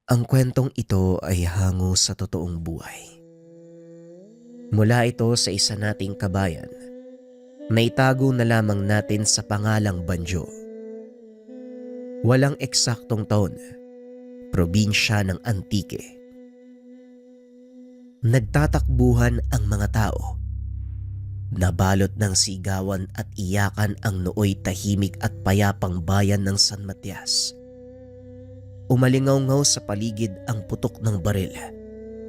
Ang kwentong ito ay hango sa totoong buhay. Mula ito sa isa nating kabayan na itago na lamang natin sa pangalang Banjo. Walang eksaktong taon, probinsya ng Antique. Nagtatakbuhan ang mga tao. Nabalot ng sigawan at iyakan ang nooy tahimik at payapang bayan ng San Matias. Umalingaw-ngaw sa paligid ang putok ng baril,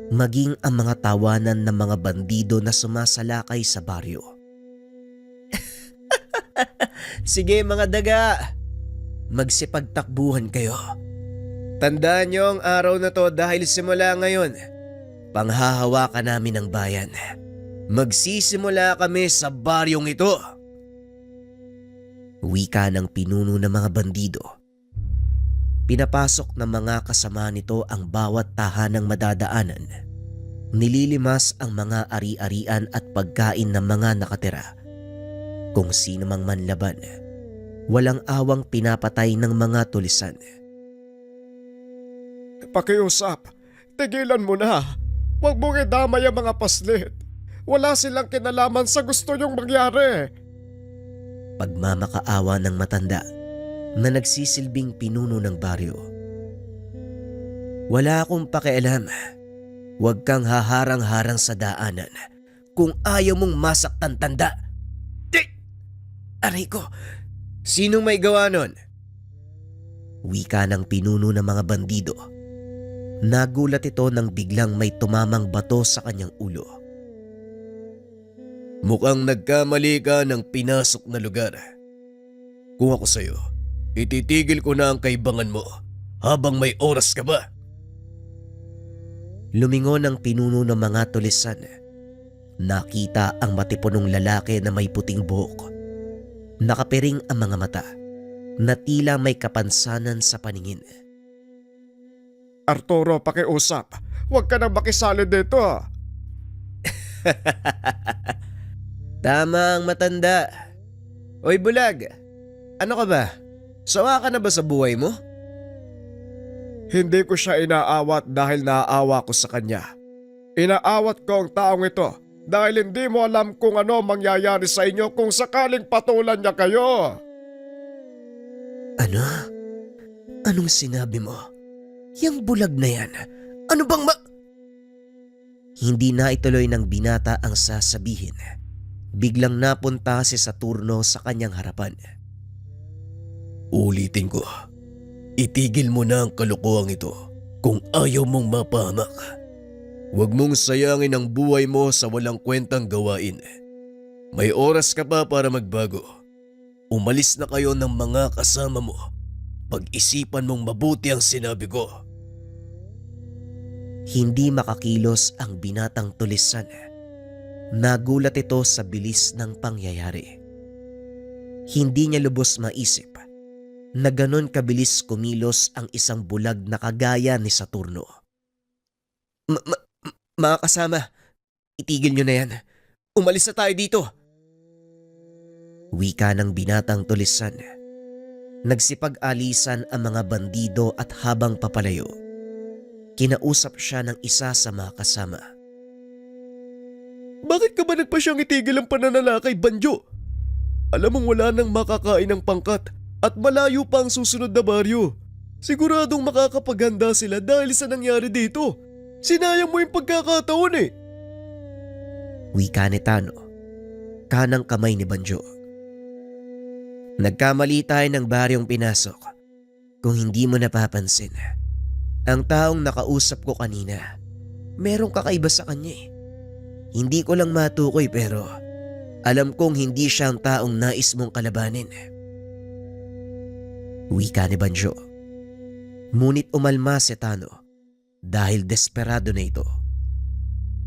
maging ang mga tawanan ng mga bandido na sumasalakay sa baryo. Sige mga daga, magsipagtakbuhan kayo. Tandaan niyo ang araw na to dahil simula ngayon, panghahawakan namin ang bayan. Magsisimula kami sa baryong ito. Wika ng pinuno ng mga bandido. Pinapasok ng mga kasama nito ang bawat tahanang madadaanan. Nililimas ang mga ari-arian at pagkain ng mga nakatira. Kung sino mang manlaban, walang awang pinapatay ng mga tulisan. Pakiusap, tigilan mo na. Huwag mong idamay ang mga paslit. Wala silang kinalaman sa gusto niyong mangyari. Pagmamakaawa ng matanda na nagsisilbing pinuno ng baryo. Wala akong pakialam. Huwag kang haharang-harang sa daanan kung ayaw mong masaktan tanda. Aray ko, sinong may gawa nun? Wika ng pinuno ng mga bandido. Nagulat ito nang biglang may tumamang bato sa kanyang ulo. Mukhang nagkamali ka ng pinasok na lugar. Kung ako sa'yo, ititigil ko na ang kaibangan mo habang may oras ka ba? Lumingon ang pinuno ng mga tulisan. Nakita ang matipunong lalaki na may puting buhok. Nakapiring ang mga mata na tila may kapansanan sa paningin. Arturo, pakiusap. Huwag ka nang makisali dito. Tama ang matanda. Oy bulag, ano ka ba? Sawa ka na ba sa buhay mo? Hindi ko siya inaawat dahil naaawa ko sa kanya. Inaawat ko ang taong ito dahil hindi mo alam kung ano mangyayari sa inyo kung sakaling patulan niya kayo. Ano? Anong sinabi mo? Yang bulag na yan, ano bang Hindi na ituloy ng binata ang sasabihin. Biglang napunta si Saturno sa kanyang harapan. Ulitin ko, itigil mo na ang kalokohang ito kung ayaw mong mapahamak. Huwag mong sayangin ang buhay mo sa walang kwentang gawain. May oras ka pa para magbago. Umalis na kayo ng mga kasama mo. Pag-isipan mong mabuti ang sinabi ko. Hindi makakilos ang binatang tulisan. Nagulat ito sa bilis ng pangyayari. Hindi niya lubos maisip na ganon kabilis kumilos ang isang bulag na kagaya ni Saturno. Mga kasama, itigil niyo na yan. Umalis na tayo dito. Wika ng binatang tulisan. Nagsipag-alisan ang mga bandido at habang papalayo, kinausap siya ng isa sa mga kasama. Bakit ka ba nagpasyang itigil ang pananalakay, Banjo? Alam mong wala nang makakain ng pangkat at malayo pa ang susunod na baryo. Siguradong makakapaghanda sila dahil sa nangyari dito. Sinayang mo yung pagkakataon eh. Wika ni Tano, kanang kamay ni Banjo. Nagkamali tayo ng baryong pinasok. Kung hindi mo napapansin, ang taong nakausap ko kanina, merong kakaiba sa kanya eh. Hindi ko lang matukoy pero alam kong hindi siya ang taong nais mong kalabanin. Wika ni Banjo. Ngunit umalma si Tano dahil desperado na ito.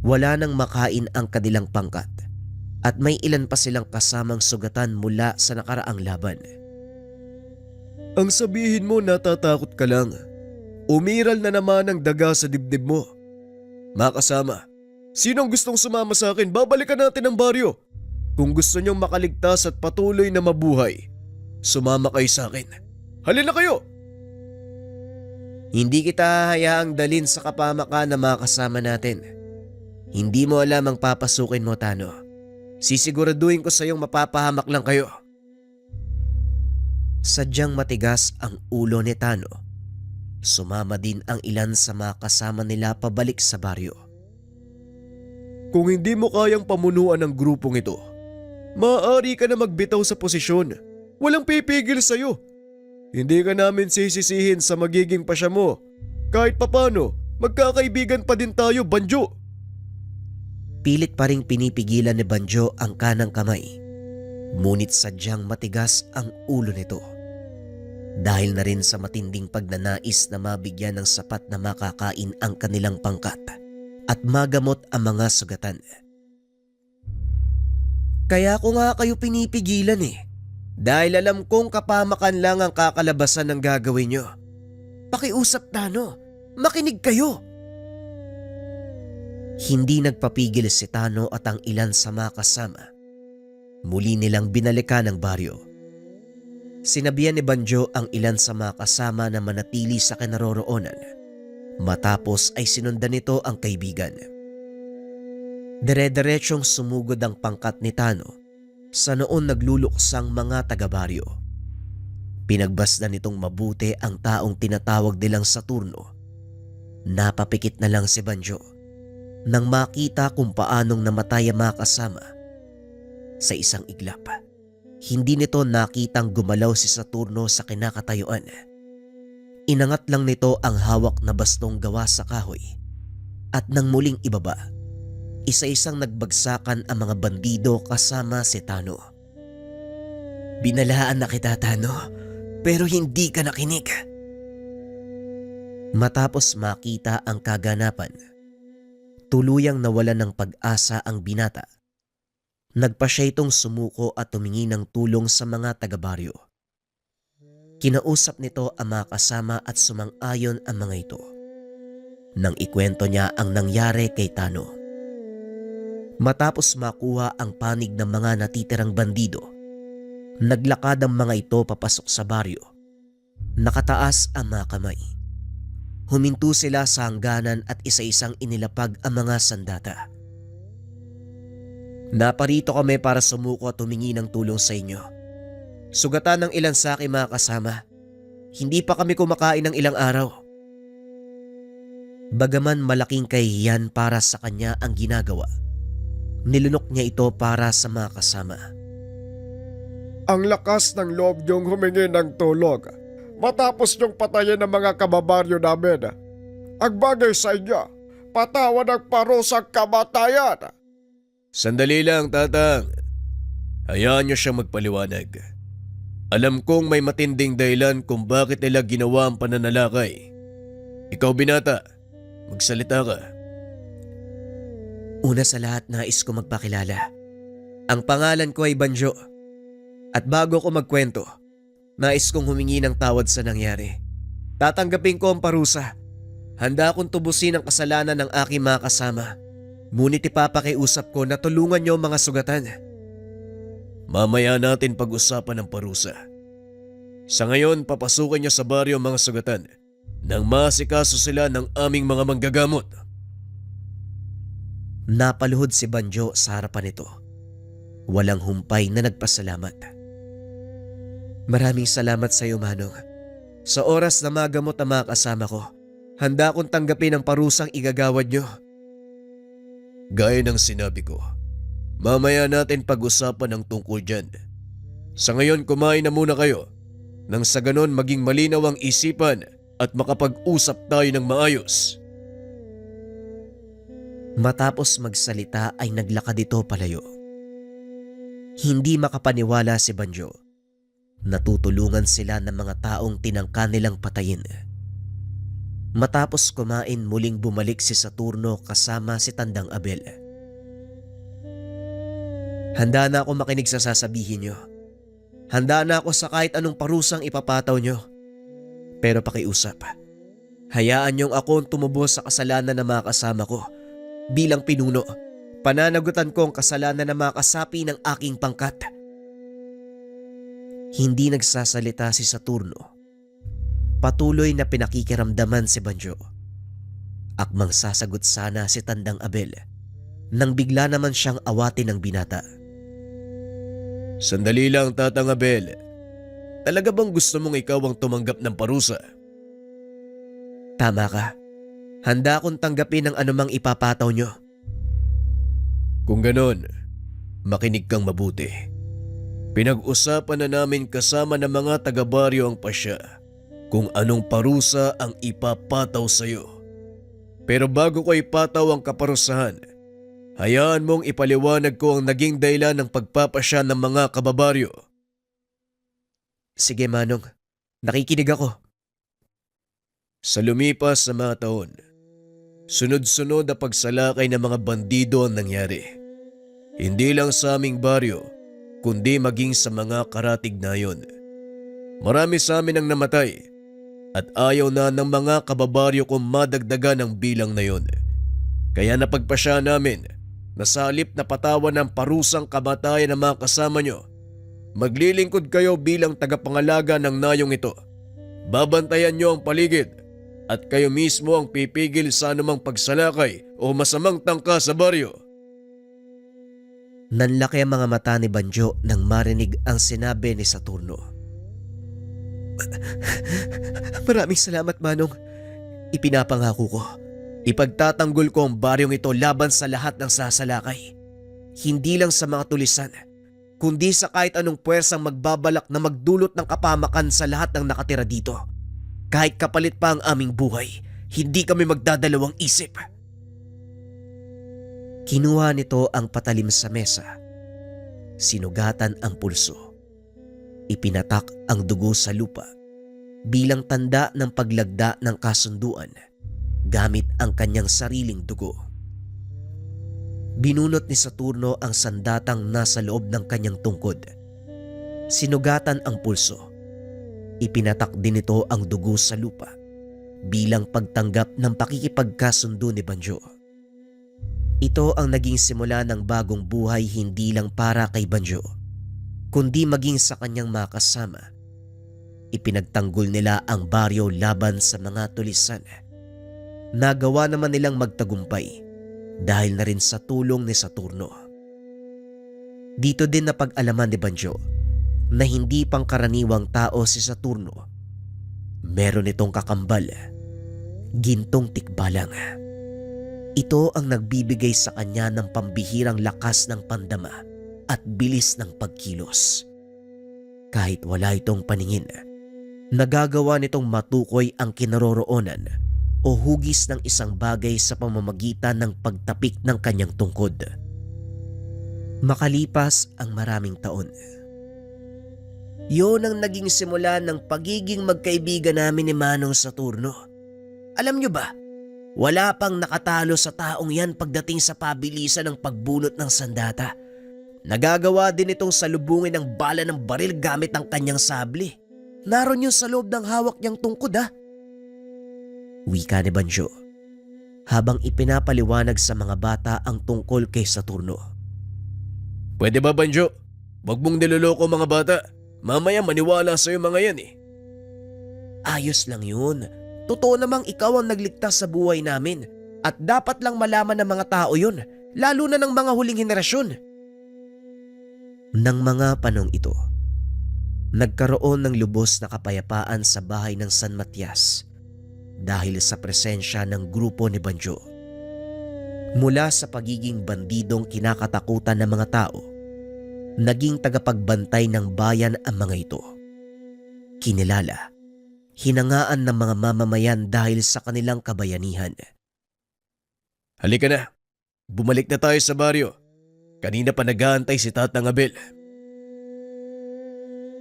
Wala nang makain ang kanilang pangkat at may ilan pa silang kasamang sugatan mula sa nakaraang laban. Ang sabihin mo natatakot ka lang. Umiral na naman ang daga sa dibdib mo. Mga kasama, sinong gustong sumama sa akin? Babalikan natin ang baryo. Kung gusto niyong makaligtas at patuloy na mabuhay, sumama kayo sa akin. Halina kayo! Hindi kita hayaang dalin sa kapamakan na mga kasama natin. Hindi mo alam ang papasukin mo, Tano. Sisiguraduhin ko sa iyong mapapahamak lang kayo. Sadyang matigas ang ulo ni Tano. Sumama din ang ilan sa mga kasama nila pabalik sa baryo. Kung hindi mo kayang pamunuan ng grupong ito, maaari ka na magbitaw sa posisyon. Walang pipigil sa'yo. Hindi ka namin sisisihin sa magiging pasya mo. Kahit papano, magkakaibigan pa din tayo, Banjo. Pilit pa ring pinipigilan ni Banjo ang kanang kamay. Ngunit sadyang matigas ang ulo nito. Dahil na rin sa matinding pagnanais na mabigyan ng sapat na makakain ang kanilang pangkat at magamot ang mga sugatan. Kaya ko nga kayo pinipigilan eh. Dahil alam kong kapamakan lang ang kakalabasan ng gagawin nyo. Pakiusap, Tano. Makinig kayo. Hindi nagpapigil si Tano at ang ilan sa mga kasama. Muli nilang binalikan ang baryo. Sinabihan ni Banjo ang ilan sa mga kasama na manatili sa kinaroroonan. Matapos ay sinundan nito ang kaibigan. Dire-diretsyong sumugod ang pangkat ni Tano sa noon nagluluksang mga taga-baryo. Pinagbasdan nitong mabuti ang taong tinatawag nilang Saturno. Napapikit na lang si Banjo nang makita kung paanong namatay ang mga kasama. Sa isang iglap, hindi nito nakitang gumalaw si Saturno sa kinakatayuan. Inangat lang nito ang hawak na bastong gawa sa kahoy at nang muling ibaba, isa-isang nagbagsakan ang mga bandido kasama si Tano. Binalaan na kita, Tano, pero hindi ka nakinig. Matapos makita ang kaganapan, tuluyang nawalan ng pag-asa ang binata. Nagpa siya itong sumuko at tumingi ng tulong sa mga taga-baryo. Kinausap nito ang mga kasama at sumang-ayon ang mga ito. Nang ikwento niya ang nangyari kay Tano. Matapos makuha ang panig ng mga natitirang bandido, naglakad ang mga ito papasok sa baryo. Nakataas ang mga kamay. Huminto sila sa hangganan at isa-isang inilapag ang mga sandata. Naparito kami para sumuko at humingi ng tulong sa inyo. Sugatan ng ilan sa aking mga kasama. Hindi pa kami kumakain ng ilang araw. Bagaman malaking kahihiyan para sa kanya ang ginagawa, nilunok niya ito para sa mga kasama. Ang lakas ng loob niyong humingi ng tulong matapos niyong patayin ang mga kababaryo namin. Ang bagay sa inyo, patawan ng parusang kamatayan. Sandali lang, Tatang. Hayaan niyo siyang magpaliwanag. Alam kong may matinding dahilan kung bakit nila ginawa ang pananalakay. Ikaw, binata, magsalita ka. Una sa lahat, nais ko magpakilala. Ang pangalan ko ay Banjo. At bago ko magkwento, nais kong humingi ng tawad sa nangyari. Tatanggapin ko ang parusa. Handa akong tubusin ang kasalanan ng aking mga kasama. Ngunit ipapakiusap ko na tulungan niyo mga sugatan. Mamaya natin pag-usapan ng parusa. Sa ngayon, papasukan niyo sa baryo mga sugatan nang maasikaso sila ng aming mga manggagamot. Napaluhod si Banjo sa harapan nito. Walang humpay na nagpasalamat. Maraming salamat sa iyo, Manong. Sa oras na magamot ang mga kasama ko, handa akong tanggapin ang parusang igagawad niyo. Gaya ng sinabi ko, mamaya natin pag-usapan ang tungkol dyan. Sa ngayon, kumain na muna kayo nang sa ganon maging malinaw ang isipan at makapag-usap tayo ng maayos. Matapos magsalita ay naglakad ito palayo. Hindi makapaniwala si Banjo. Natutulungan sila ng mga taong tinangka nilang patayin. Matapos kumain, muling bumalik si Saturno kasama si Tandang Abel. Handa na ako makinig sa sasabihin nyo. Handa na ako sa kahit anong parusang ipapataw nyo. Pero pakiusap, hayaan nyong ako ang tumubos sa kasalanan ng mga kasama ko. Bilang pinuno, pananagutan ko ang kasalanan ng mga kasapi ng aking pangkat. Hindi nagsasalita si Saturno. Patuloy na pinakikiramdaman si Banjo. Akmang sasagot sana si Tandang Abel nang bigla naman siyang awatin ng binata. Sandali lang, Tatang Abel. Talaga bang gusto mong ikaw ang tumanggap ng parusa? Tama ka. Handa akong tanggapin ang anumang ipapataw nyo. Kung ganon, makinig kang mabuti. Pinag-usapan na namin kasama ng mga taga-baryo ang pasya kung anong parusa ang ipapataw sa'yo. Pero bago ko ipataw ang kaparusahan, hayaan mong ipaliwanag ko ang naging dahilan ng pagpapasya ng mga kababaryo. Sige Manong, nakikinig ako. Sa lumipas na mga taon, sunod-sunod na pagsalakay ng mga bandido ang nangyari. Hindi lang sa aming baryo, kundi maging sa mga karatig na yon. Marami sa amin ang namatay at ayaw na ng mga kababaryo kong madagdagan ang bilang na yon. Kaya napagpasya namin na sa halip na patawan ng parusang kamatayan ng mga kasama nyo, maglilingkod kayo bilang tagapangalaga ng nayong ito. Babantayan nyo ang paligid at kayo mismo ang pipigil sa anumang pagsalakay o masamang tangka sa baryo. Nanlaki ang mga mata ni Banjo nang marinig ang sinabi ni Saturno. Maraming salamat Manong. Ipinapangako ko, ipagtatanggol ko ang baryong ito laban sa lahat ng sasalakay. Hindi lang sa mga tulisan, kundi sa kahit anong puwersang magbabalak na magdulot ng kapamakan sa lahat ng nakatira dito. Kahit kapalit pa ang aming buhay, hindi kami magdadalawang isip. Kinuha nito ang patalim sa mesa. Sinugatan ang pulso. Ipinatak ang dugo sa lupa bilang tanda ng paglagda ng kasunduan gamit ang kanyang sariling dugo. Binunot ni Saturno ang sandatang nasa loob ng kanyang tungkod. Sinugatan ang pulso. Ipinatak din ito ang dugo sa lupa bilang pagtanggap ng pakikipagkasundo ni Banjo. Ito ang naging simula ng bagong buhay hindi lang para kay Banjo, kundi maging sa kanyang mga kasama. Ipinagtanggol nila ang baryo laban sa mga tulisan. Nagawa naman nilang magtagumpay dahil na rin sa tulong ni Saturno. Dito din napag-alaman ni Banjo na hindi pangkaraniwang tao si Saturno. Meron itong kakambal, gintong tikbalang. Ito ang nagbibigay sa kanya ng pambihirang lakas ng pandama at bilis ng pagkilos. Kahit wala itong paningin, nagagawa nitong matukoy ang kinaroroonan o hugis ng isang bagay sa pamamagitan ng pagtapik ng kanyang tungkod. Makalipas ang maraming taon, yun ang naging simula ng pagiging magkaibigan namin ni Manong Saturno. Alam nyo ba, wala pang nakatalo sa taong yan pagdating sa pabilisan ng pagbunot ng sandata. Nagagawa din itong salubungin ng bala ng baril gamit ang kanyang sabli. Naroon yun sa loob ng hawak niyang tungkod Wika ni Banjo habang ipinapaliwanag sa mga bata ang tungkol kay Saturno. Pwede ba, Banjo? Huwag mong niloloko mga bata. Mamaya maniwala sa'yo mga yan Ayos lang yun. Totoo namang ikaw ang nagligtas sa buhay namin at dapat lang malaman ng mga tao yun, lalo na ng mga huling henerasyon. Nang mga panong ito, nagkaroon ng lubos na kapayapaan sa bahay ng San Matias dahil sa presensya ng grupo ni Banjo. Mula sa pagiging bandidong kinakatakutan ng mga tao, naging tagapagbantay ng bayan ang mga ito. Kinilala, hinangaan ng mga mamamayan dahil sa kanilang kabayanihan. Halika na, bumalik na tayo sa baryo. Kanina pa nag-aantay si Tatang Abel.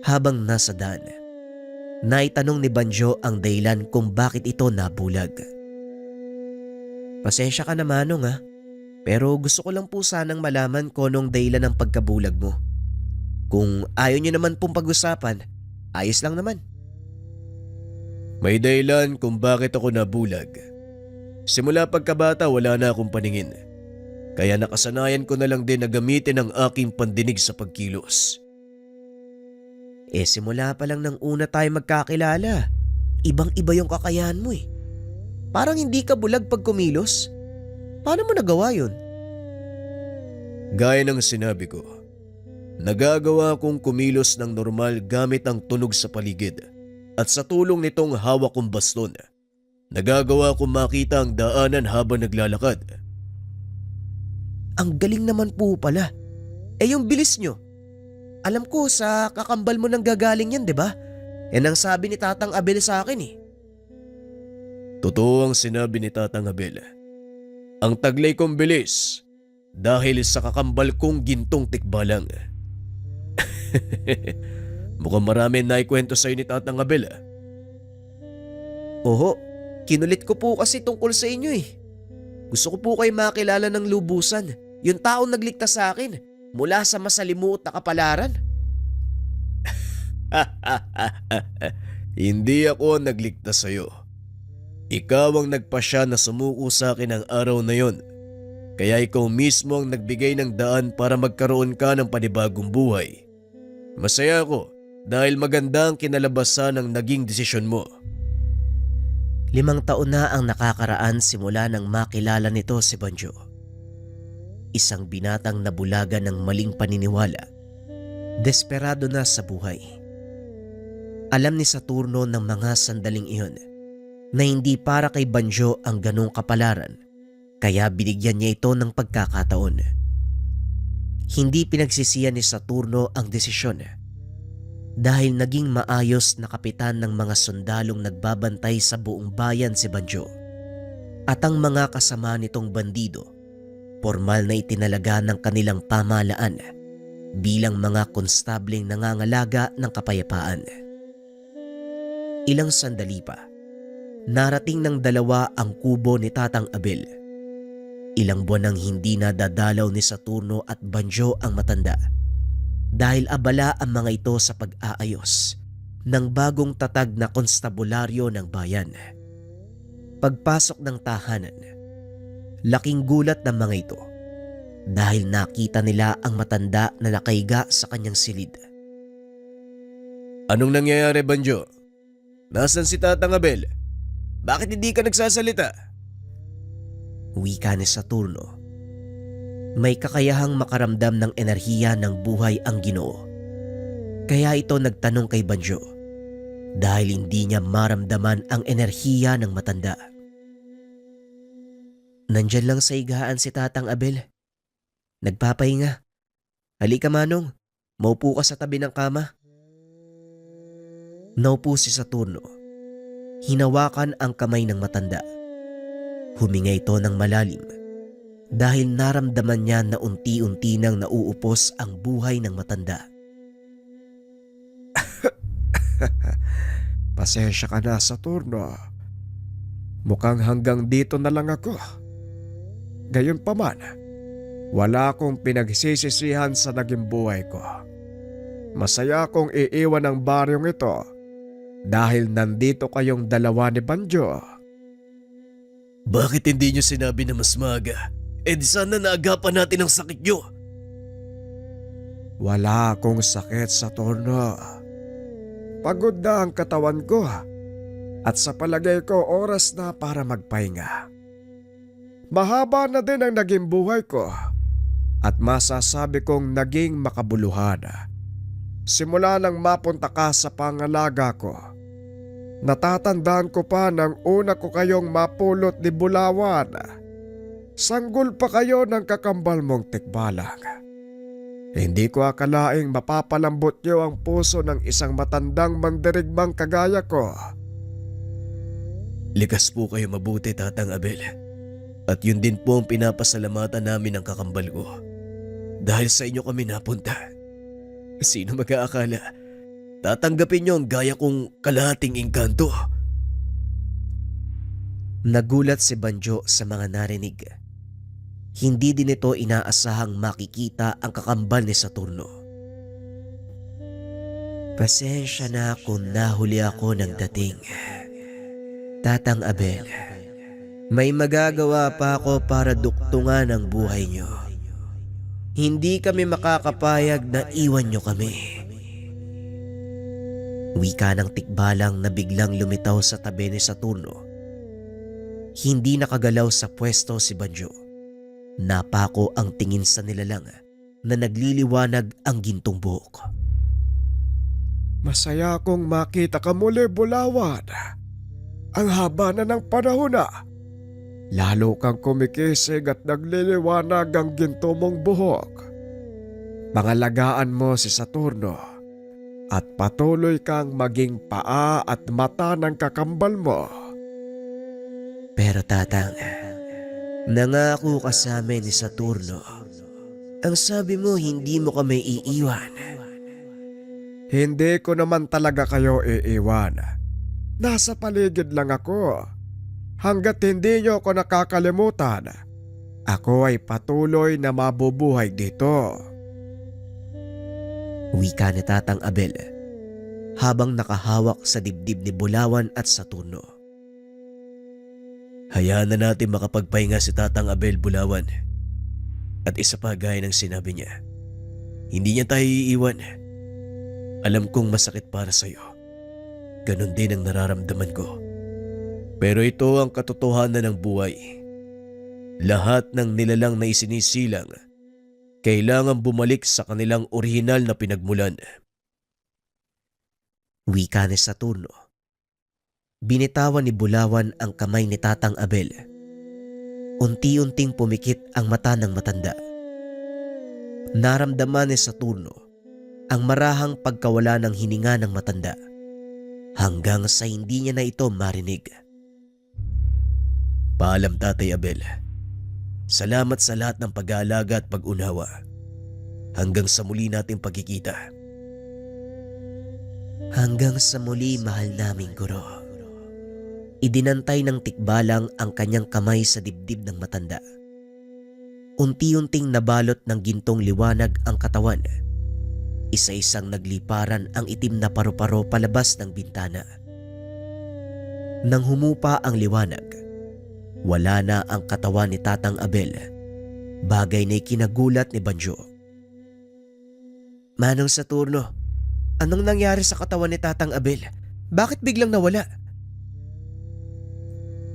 Habang nasa daan, naitanong ni Banjo ang dahilan kung bakit ito nabulag. Pasensya ka na Manong pero gusto ko lang po sanang malaman kung anong dahilan ng pagkabulag mo. Kung ayaw niyo naman pong pag-usapan, ayos lang naman. May dahilan kung bakit ako nabulag. Simula pagkabata wala na akong paningin. Kaya nakasanayan ko na lang din na gamitin ang aking pandinig sa pagkilos. Simula pa lang ng una tayo magkakilala. Ibang-iba yung kakayahan mo eh. Parang hindi ka bulag pag kumilos. Paano mo nagawa yun? Gaya ng sinabi ko, nagagawa kong kumilos ng normal gamit ang tunog sa paligid at sa tulong nitong hawak kong baston. Nagagawa kong makita ang daanan habang naglalakad. Ang galing naman po pala. Yung bilis nyo. Alam ko sa kakambal mo nang gagaling yan, di ba? Yan ang sabi ni Tatang Abel sa akin eh. Totoo ang sinabi ni Tatang Abel. Ang taglay kong bilis dahil sa kakambal kong gintong tikbalang. Mukhang marami na ikwento sa'yo ni Tatang Abel. Oho, kinulit ko po kasi tungkol sa inyo eh. Gusto ko po kayo makilala ng lubusan. Yung taong nagligtas sa akin mula sa masalimuot na kapalaran. Hindi ako ang nagligtas sa'yo. Ikaw ang nagpasya na sumuko sa akin ang araw na yon. Kaya ikaw mismo ang nagbigay ng daan para magkaroon ka ng panibagong buhay. Masaya ako dahil maganda ang kinalabasan ng naging desisyon mo. 5 taon na ang nakakaraan simula nang makilala nito si Banjo. Isang binatang nabulagan ng maling paniniwala. Desperado na sa buhay. Alam ni Saturno ng mga sandaling iyon na hindi para kay Banjo ang ganong kapalaran, kaya binigyan niya ito ng pagkakataon. Hindi pinagsisiyan ni Saturno ang desisyon dahil naging maayos na kapitan ng mga sundalong nagbabantay sa buong bayan si Banjo. At ang mga kasama nitong bandido, formal na itinalaga ng kanilang pamahalaan bilang mga konstableng nangangalaga ng kapayapaan. Ilang sandali pa, narating ng 2 ang kubo ni Tatang Abel. Ilang buwan nang hindi nadadalaw ni Saturno at Banjo ang matanda dahil abala ang mga ito sa pag-aayos ng bagong tatag na konstabularyo ng bayan. Pagpasok ng tahanan, laking gulat ng mga ito dahil nakita nila ang matanda na nakaiga sa kanyang silid. Anong nangyayari, Banjo? Nasaan si Tatang Abel? Bakit hindi ka nagsasalita? Wika ni Saturno. May kakayahang makaramdam ng enerhiya ng buhay ang Ginoo. Kaya ito nagtanong kay Banjo dahil hindi niya maramdaman ang enerhiya ng matanda. Nandyan lang sa higaan si Tatang Abel. Nagpapahinga. Halika Manong, maupo ka sa tabi ng kama. Naupo si Saturno. Hinawakan ang kamay ng matanda. Huminga ito ng malalim dahil naramdaman niya na unti-unti nang nauupos ang buhay ng matanda. Pasensya ka na, Saturno. Mukhang hanggang dito na lang ako. Gayunpaman, wala akong pinagsisisihan sa naging buhay ko. Masaya akong iiwan ang baryong ito dahil nandito kayong 2 ni Banjo. Bakit hindi nyo sinabi na mas maaga? Di sana naagapan natin ang sakit nyo. Wala akong sakit, Saturno. Pagod na ang katawan ko at sa palagay ko oras na para magpahinga. Mahaba na din ang naging buhay ko at masasabi kong naging makabuluhan. Simula nang mapunta ka sa pangalaga ko, natatandaan ko pa nang una ko kayong mapulot ni Bulawan. Sanggol pa kayo ng kakambal mong tikbalang. Hindi ko akalaing mapapalambot niyo ang puso ng isang matandang mandirigmang kagaya ko. Likas po kayo mabuti, Tatang Abel. At yun din po ang pinapasalamatan namin ng kakambal ko. Dahil sa inyo kami napunta. Sino mag-aakala? Tatanggapin niyo ang gaya kong kalahating engkanto. Nagulat si Banjo sa mga narinig. Hindi din ito inaasahang makikita ang kakambal ni Saturno. Pasensya na kung nahuli ako ng dating. Tatang Abel, may magagawa pa ako para duktungan ang buhay niyo. Hindi kami makakapayag na iwan niyo kami. Wika ng tikbalang na biglang lumitaw sa tabi ni Saturno. Hindi nakagalaw sa pwesto si Banjo. Napako ang tingin sa nilalang na nagliliwanag ang gintong buhok. Masaya akong makita ka muli, Bulawan. Ang haba na ng panahon na. Lalo kang kumikisig at nagliliwanag ang ginto mong buhok. Pangalagaan mo si Saturno at patuloy kang maging paa at mata ng kakambal mo. Pero tatang, nangako ka sa amin ni Saturno. Ang sabi mo hindi mo kami iiwan. Hindi ko naman talaga kayo iiwan. Nasa paligid lang ako. Hanggat hindi niyo ako nakakalimutan, ako ay patuloy na mabubuhay dito. Wika ni Tatang Abel habang nakahawak sa dibdib ni Bulawan at Saturno. Hayaan na natin makapagpahinga si Tatang Abel, Bulawan. At isa pa gaya ng sinabi niya, hindi niya tayo iiwan. Alam kong masakit para sa'yo. Ganon din ang nararamdaman ko. Pero ito ang katotohanan ng buhay. Lahat ng nilalang na isinisilang, kailangan bumalik sa kanilang orihinal na pinagmulan. Wika ni Saturno. Binitawan ni Bulawan ang kamay ni Tatang Abel. Unti-unting pumikit ang mata ng matanda. Naramdaman ni Saturno ang marahang pagkawala ng hininga ng matanda hanggang sa hindi niya na ito marinig. Paalam, Tatay Abel. Salamat sa lahat ng pag-aalaga at pag-unawa. Hanggang sa muli nating pagkikita. Hanggang sa muli, mahal naming guro. Idinantay ng tikbalang ang kanyang kamay sa dibdib ng matanda. Unti-unting nabalot ng gintong liwanag ang katawan. Isa-isang nagliparan ang itim na paru-paro palabas ng bintana. Nang humupa ang liwanag, wala na ang katawan ni Tatang Abel, bagay na ikinagulat ni Banjo. Manong Saturno, anong nangyari sa katawan ni Tatang Abel? Bakit biglang nawala?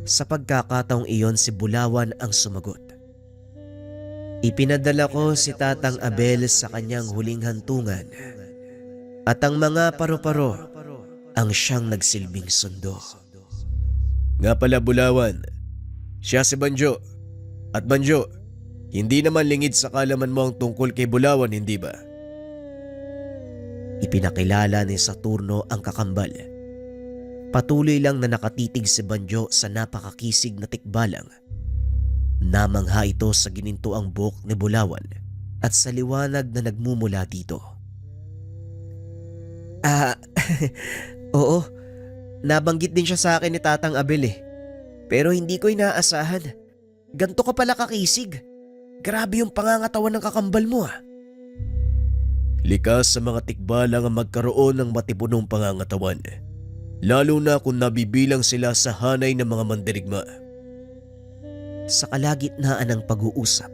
Sa pagkakataong iyon si Bulawan ang sumagot. Ipinadala ko si Tatang Abel sa kanyang huling hantungan at ang mga paru-paro ang siyang nagsilbing sundo. Nga pala, Bulawan, siya si Banjo. At Banjo, hindi naman lingid sa kalaman mo ang tungkol kay Bulawan, hindi ba? Ipinakilala ni Saturno ang kakambal. Patuloy lang na nakatitig si Banjo sa napakakisig na tikbalang. Namangha ito sa ginintuang buhok ni Bulawan at sa liwanag na nagmumula dito. Oo, nabanggit din siya sa akin ni Tatang Abel eh. Pero hindi ko inaasahan. Ganto ka pala kakisig. Grabe yung pangangatawan ng kakambal mo ah. Likas sa mga tikbalang ang magkaroon ng matipunong pangangatawan. Lalo na kung nabibilang sila sa hanay ng mga mandirigma. Sa kalagitnaan ng pag-uusap,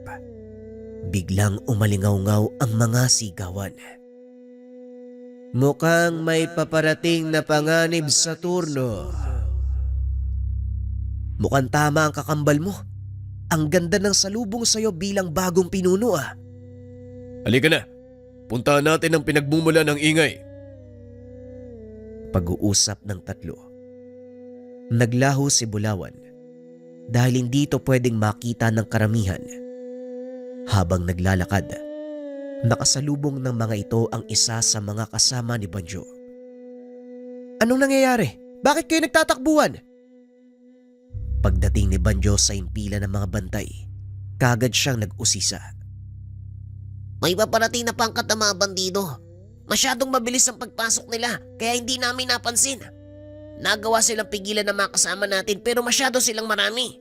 biglang umalingaw-ngaw ang mga sigawan. Mukhang may paparating na panganib sa turno. Mukhang tama ang kakambal mo. Ang ganda ng salubong sa'yo bilang bagong pinuno ah. Halika na, puntahan natin ang pinagmumula ng ingay. Pag-uusap ng tatlo. Naglaho si Bulawan dahil hindi ito pwedeng makita ng karamihan. Habang naglalakad, nakasalubong ng mga ito ang isa sa mga kasama ni Banjo. Anong nangyayari? Bakit kayo nagtatakbuhan? Pagdating ni Banjo sa impila ng mga bantay, kagad siyang nag-usisa. May paparating na pangkat ng mga bandido. Masyadong mabilis ang pagpasok nila kaya hindi namin napansin. Nagawa silang pigilan ng mga kasama natin pero masyado silang marami.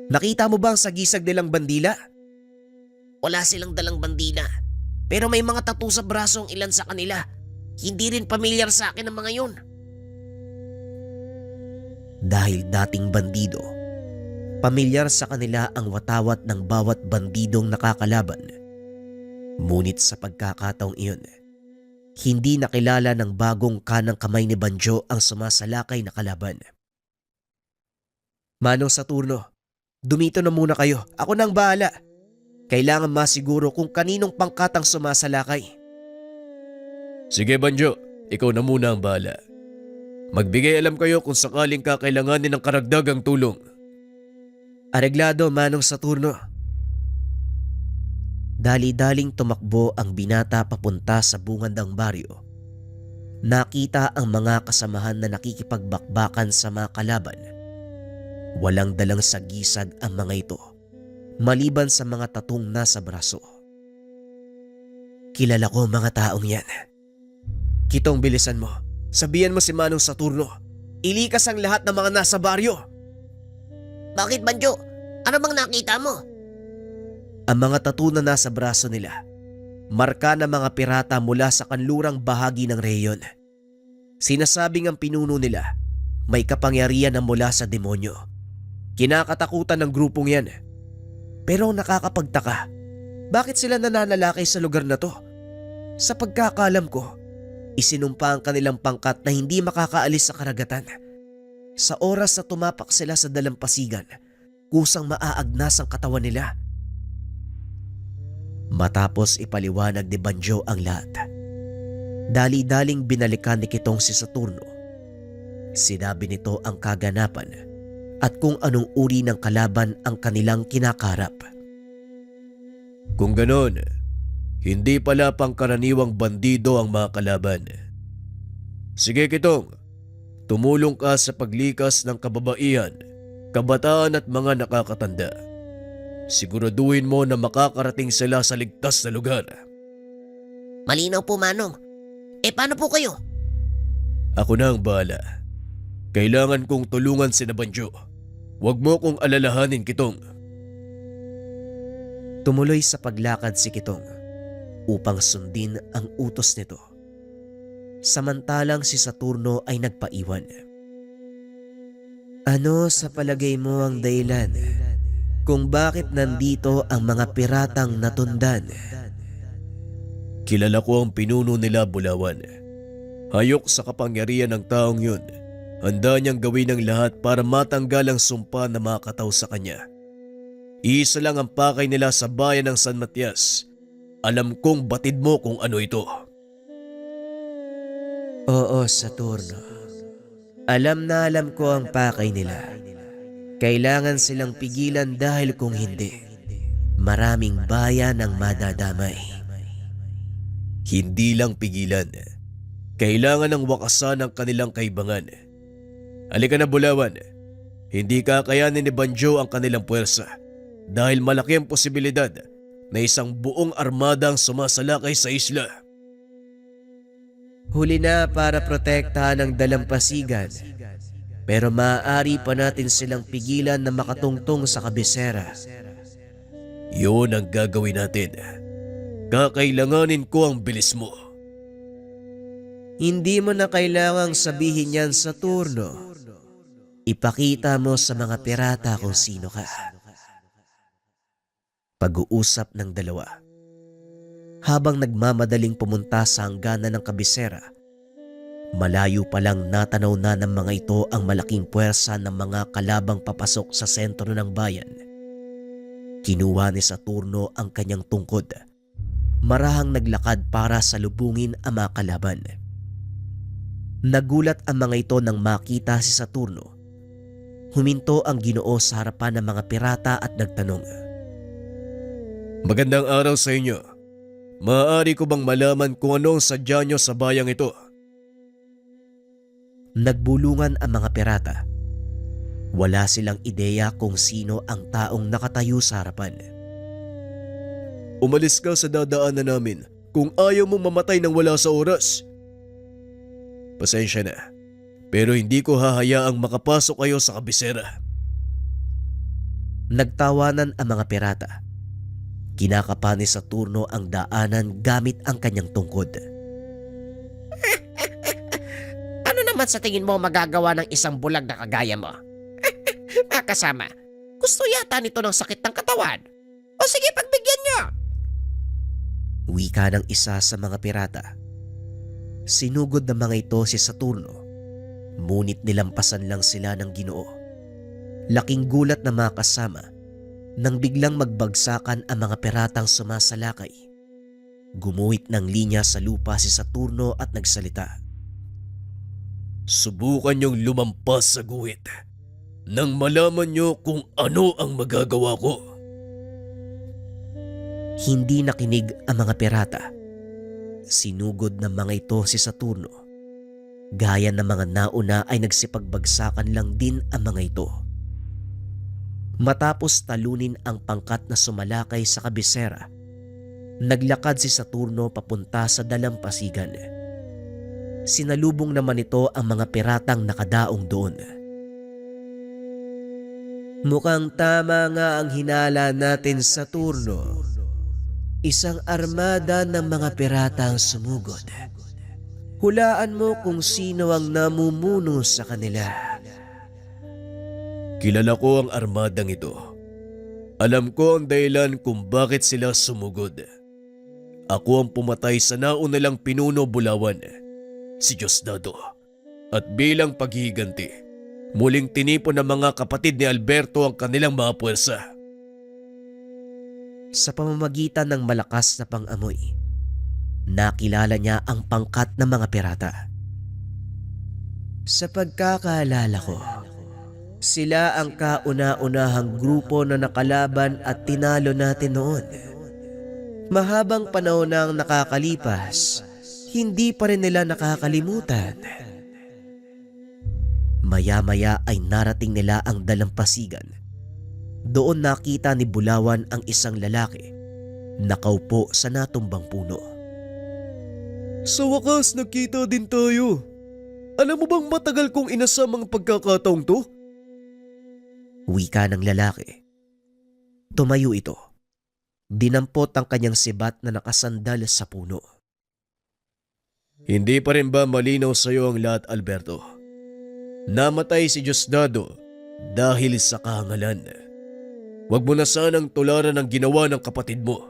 Nakita mo ba ang sagisag nilang bandila? Wala silang dalang bandila. Pero may mga tattoo sa braso ang ilan sa kanila. Hindi rin pamilyar sa akin ang mga yun. Dahil dating bandido, pamilyar sa kanila ang watawat ng bawat bandidong nakakalaban. Ngunit sa pagkakataong iyon, Hindi nakilala ng bagong kanang kamay ni Banjo ang sumasalakay na kalaban. Manong Saturno, dumito na muna kayo. Ako nang bahala. Kailangan masiguro kung kaninong pangkat ang sumasalakay. Sige Banjo, ikaw na muna ang bahala. Magbigay alam kayo kung sakaling kakailanganin ng karagdagang tulong. Areglado, Manong Saturno. Dali-daling tumakbo ang binata papunta sa bungandang baryo. Nakita ang mga kasamahan na nakikipagbakbakan sa mga kalaban. Walang dalang sagisag ang mga ito, maliban sa mga tatong nasa braso. Kilala ko mga taong yan. Kitong, bilisan mo. Sabihan mo si Manong Saturno. Ilikas ang lahat ng mga nasa baryo. Bakit, Banjo? Ano bang nakita mo? Ang mga tattoo na nasa braso nila, marka ng mga pirata mula sa kanlurang bahagi ng rehiyon. Sinasabing ang pinuno nila may kapangyarihan na mula sa demonyo. Kinakatakutan ng grupong yan. Pero ang nakakapagtaka, bakit sila nananalakay sa lugar na to? Sa pagkakalam ko, isinumpa ang kanilang pangkat na hindi makakaalis sa karagatan. Sa oras na tumapak sila sa dalampasigan, kusang maaagnas ang katawan nila. Matapos ipaliwanag ni Banjo ang lahat, dali-daling binalikan ni Kitong si Saturno. Sinabi nito ang kaganapan at kung anong uri ng kalaban ang kanilang kinakarap. Kung ganon, hindi pala pangkaraniwang bandido ang mga kalaban. Sige Kitong, tumulong ka sa paglikas ng kababaihan, kabataan at mga nakakatanda. Siguraduhin mo na makakarating sila sa ligtas na lugar. Malinaw po, Manong. Paano po kayo? Ako na ang bahala. Kailangan kong tulungan si Banjo. Huwag mo kong alalahanin, Kitong. Tumuloy sa paglakad si Kitong upang sundin ang utos nito. Samantalang si Saturno ay nagpaiwan. Ano sa palagay mo ang dahilan kung bakit nandito ang mga piratang natundan? Kilala ko ang pinuno nila, Bulawan. Hayok sa kapangyarihan ng taong yun. Handa niyang gawin ang lahat para matanggal ang sumpa na makataw sa kanya. Isa lang ang pakay nila sa bayan ng San Matias. Alam kong batid mo kung ano ito. Oo, Saturno. Alam na alam ko ang pakay nila. Kailangan silang pigilan dahil kung hindi, maraming bayan ang madadamay. Hindi lang pigilan. Kailangan ng wakasan ang kanilang kaibangan. Halika na, Bulawan. Hindi kakayanin ni Banjo ang kanilang puwersa dahil malaki ang posibilidad na isang buong armada ang sumasalakay sa isla. Huli na para protektahan ang dalampasigan. Pero maaari pa natin silang pigilan na makatungtong sa kabisera. Yun ang gagawin natin. Kakailanganin ko ang bilis mo. Hindi mo na kailangang sabihin yan, Saturno. Ipakita mo sa mga pirata kung sino ka. Pag-uusap ng dalawa. Habang nagmamadaling pumunta sa hangganan ng kabisera, malayo pa lang natanaw na ng mga ito ang malaking puwersa ng mga kalabang papasok sa sentro ng bayan. Kinuha ni Saturno ang kanyang tungkod. Marahang naglakad para salubungin ang mga kalaban. Nagulat ang mga ito nang makita si Saturno. Huminto ang Ginoo sa harapan ng mga pirata at nagtanong. Magandang araw sa inyo. Maaari ko bang malaman kung ano ang sadya nyo sa bayang ito? Nagbulungan ang mga pirata. Wala silang ideya kung sino ang taong nakatayo sa harapan. Umalis ka sa dadaanan namin kung ayaw mo mamatay ng wala sa oras. Pasensya na, pero hindi ko hahayaang makapasok kayo sa kabisera. Nagtawanan ang mga pirata. Kinakapa ni Saturno ang daanan gamit ang kanyang tungkod. Ano naman sa tingin mo magagawa ng isang bulag na kagaya mo? Mga kasama, gusto yata nito ng sakit ng katawan. O sige, pagbigyan niyo! Wika ng isa sa mga pirata. Sinugod ng mga ito si Saturno, ngunit nilampasan lang sila ng Ginoo. Laking gulat na mga kasama nang biglang magbagsakan ang mga piratang sumasalakay. Gumuhit ng linya sa lupa si Saturno at nagsalita. Subukan niyong lumampas sa guhit nang malaman niyo kung ano ang magagawa ko. Hindi nakinig ang mga pirata. Sinugod ng mga ito si Saturno. Gaya ng mga nauna ay nagsipagbagsakan lang din ang mga ito. Matapos talunin ang pangkat na sumalakay sa kabisera, naglakad si Saturno papunta sa dalampasigan. Sinalubong naman ito ang mga piratang nakadaong doon. Mukhang tama nga ang hinala natin, Saturno. Isang armada ng mga pirata ang sumugod. Hulaan mo kung sino ang namumuno sa kanila. Kilala ko ang armadang ito. Alam ko ang dahilan kung bakit sila sumugod. Ako ang pumatay sa nauna lang pinuno Bulawan, si Diosdado. At bilang paghihiganti, muling tinipon ng mga kapatid ni Alberto ang kanilang mga puwersa. Sa pamamagitan ng malakas na pang-amoy, nakilala niya ang pangkat ng mga pirata. Sa pagkakaalala ko, sila ang kauna-unahang grupo na nakalaban at tinalo natin noon. Mahabang panahon nang nakakalipas, hindi pa rin nila nakakalimutan. Maya-maya ay narating nila ang dalampasigan. Doon nakita ni Bulawan ang isang lalaki, nakaupo sa natumbang puno. Sa wakas, nagkita din tayo. Alam mo bang matagal kong inasam ang pagkakataong to? Wika ng lalaki. Tumayo ito. Dinampot ang kanyang sibat na nakasandal sa puno. Hindi pa rin ba malinaw sa iyo ang lahat, Alberto? Namatay si Diosdado dahil sa kahangalan. Huwag mo na sanang tularan ang ginawa ng kapatid mo.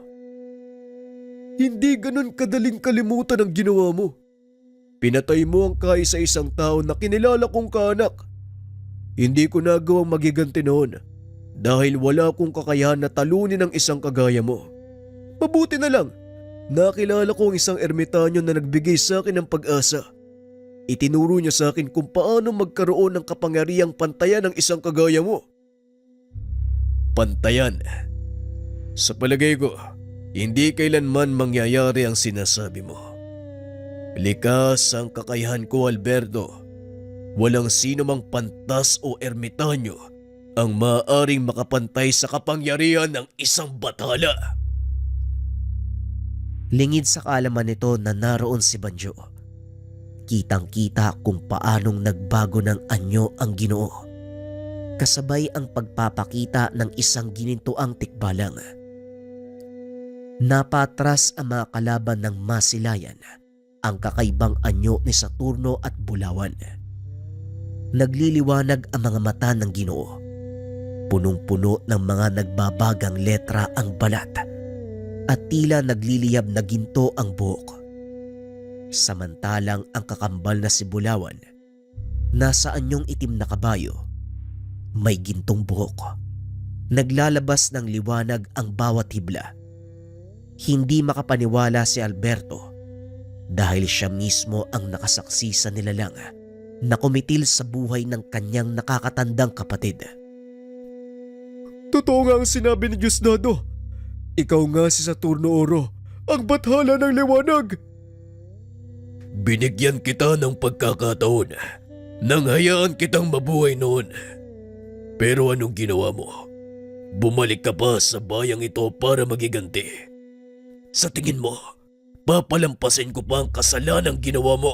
Hindi ganun kadaling kalimutan ang ginawa mo. Pinatay mo ang kaisa-isang tao na kinilala kong kaanak. Hindi ko nagawang magiganti noon dahil wala akong kakayahan na talunin ang isang kagaya mo. Mabuti na lang, nakilala ko ang isang ermitanyo na nagbigay sa akin ng pag-asa. Itinuro niya sa akin kung paano magkaroon ng kapangyarihang pantayan ng isang kagaya mo. Pantayan. Sa palagay ko, hindi kailanman mangyayari ang sinasabi mo. Likas ang kakayahan ko, Alberto. Walang sino mang pantas o ermitanyo ang maaaring makapantay sa kapangyarihan ng isang bathala. Lingid sa kaalaman nito na naroon si Banjo. Kitang-kita kung paanong nagbago ng anyo ang Ginoo. Kasabay ang pagpapakita ng isang ginintuang tikbalang. Napatras ang mga kalaban ng masilayan ang kakaibang anyo ni Saturno at Bulawan. Nagliliwanag ang mga mata ng Ginoo. Punong-puno ng mga nagbabagang letra ang balat at tila nagliliyab na ginto ang buhok. Samantalang ang kakambal na si Bulawan, nasa anyong itim na kabayo, may gintong buhok. Naglalabas ng liwanag ang bawat hibla. Hindi makapaniwala si Alberto dahil siya mismo ang nakasaksi sa nilalang na kumitil sa buhay ng kanyang nakakatandang kapatid. Totoo nga ang sinabi ni Diosdado. Ikaw nga si Saturno Oro, ang bathala ng liwanag. Binigyan kita ng pagkakataon nang hayaan kitang mabuhay noon. Pero anong ginawa mo? Bumalik ka pa sa bayang ito para magiganti. Sa tingin mo, papalampasin ko pa ang kasalanang ginawa mo?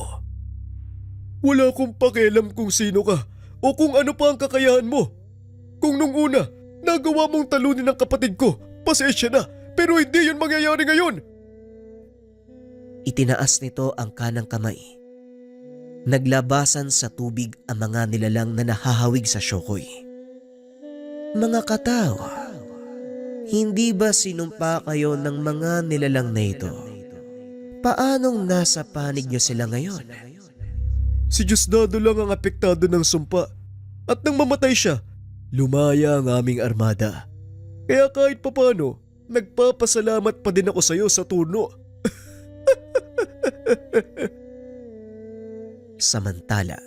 Wala akong pakialam kung sino ka o kung ano pa ang kakayahan mo. Kung nung una, nagawa mong talunin ng kapatid ko, pasensya na, pero hindi yun mangyayari ngayon. Itinaas nito ang kanang kamay. Naglabasan sa tubig ang mga nilalang na nahahawig sa syokoy. Mga katao, hindi ba sinumpa kayo ng mga nilalang na ito Paanong nasa panig niyo sila ngayon? Si Diosdado lang ang apektado ng sumpa at nang mamatay siya, lumaya ang aming armada. Kaya kahit papano, nagpapasalamat pa din ako sa iyo, Saturno. Samantala,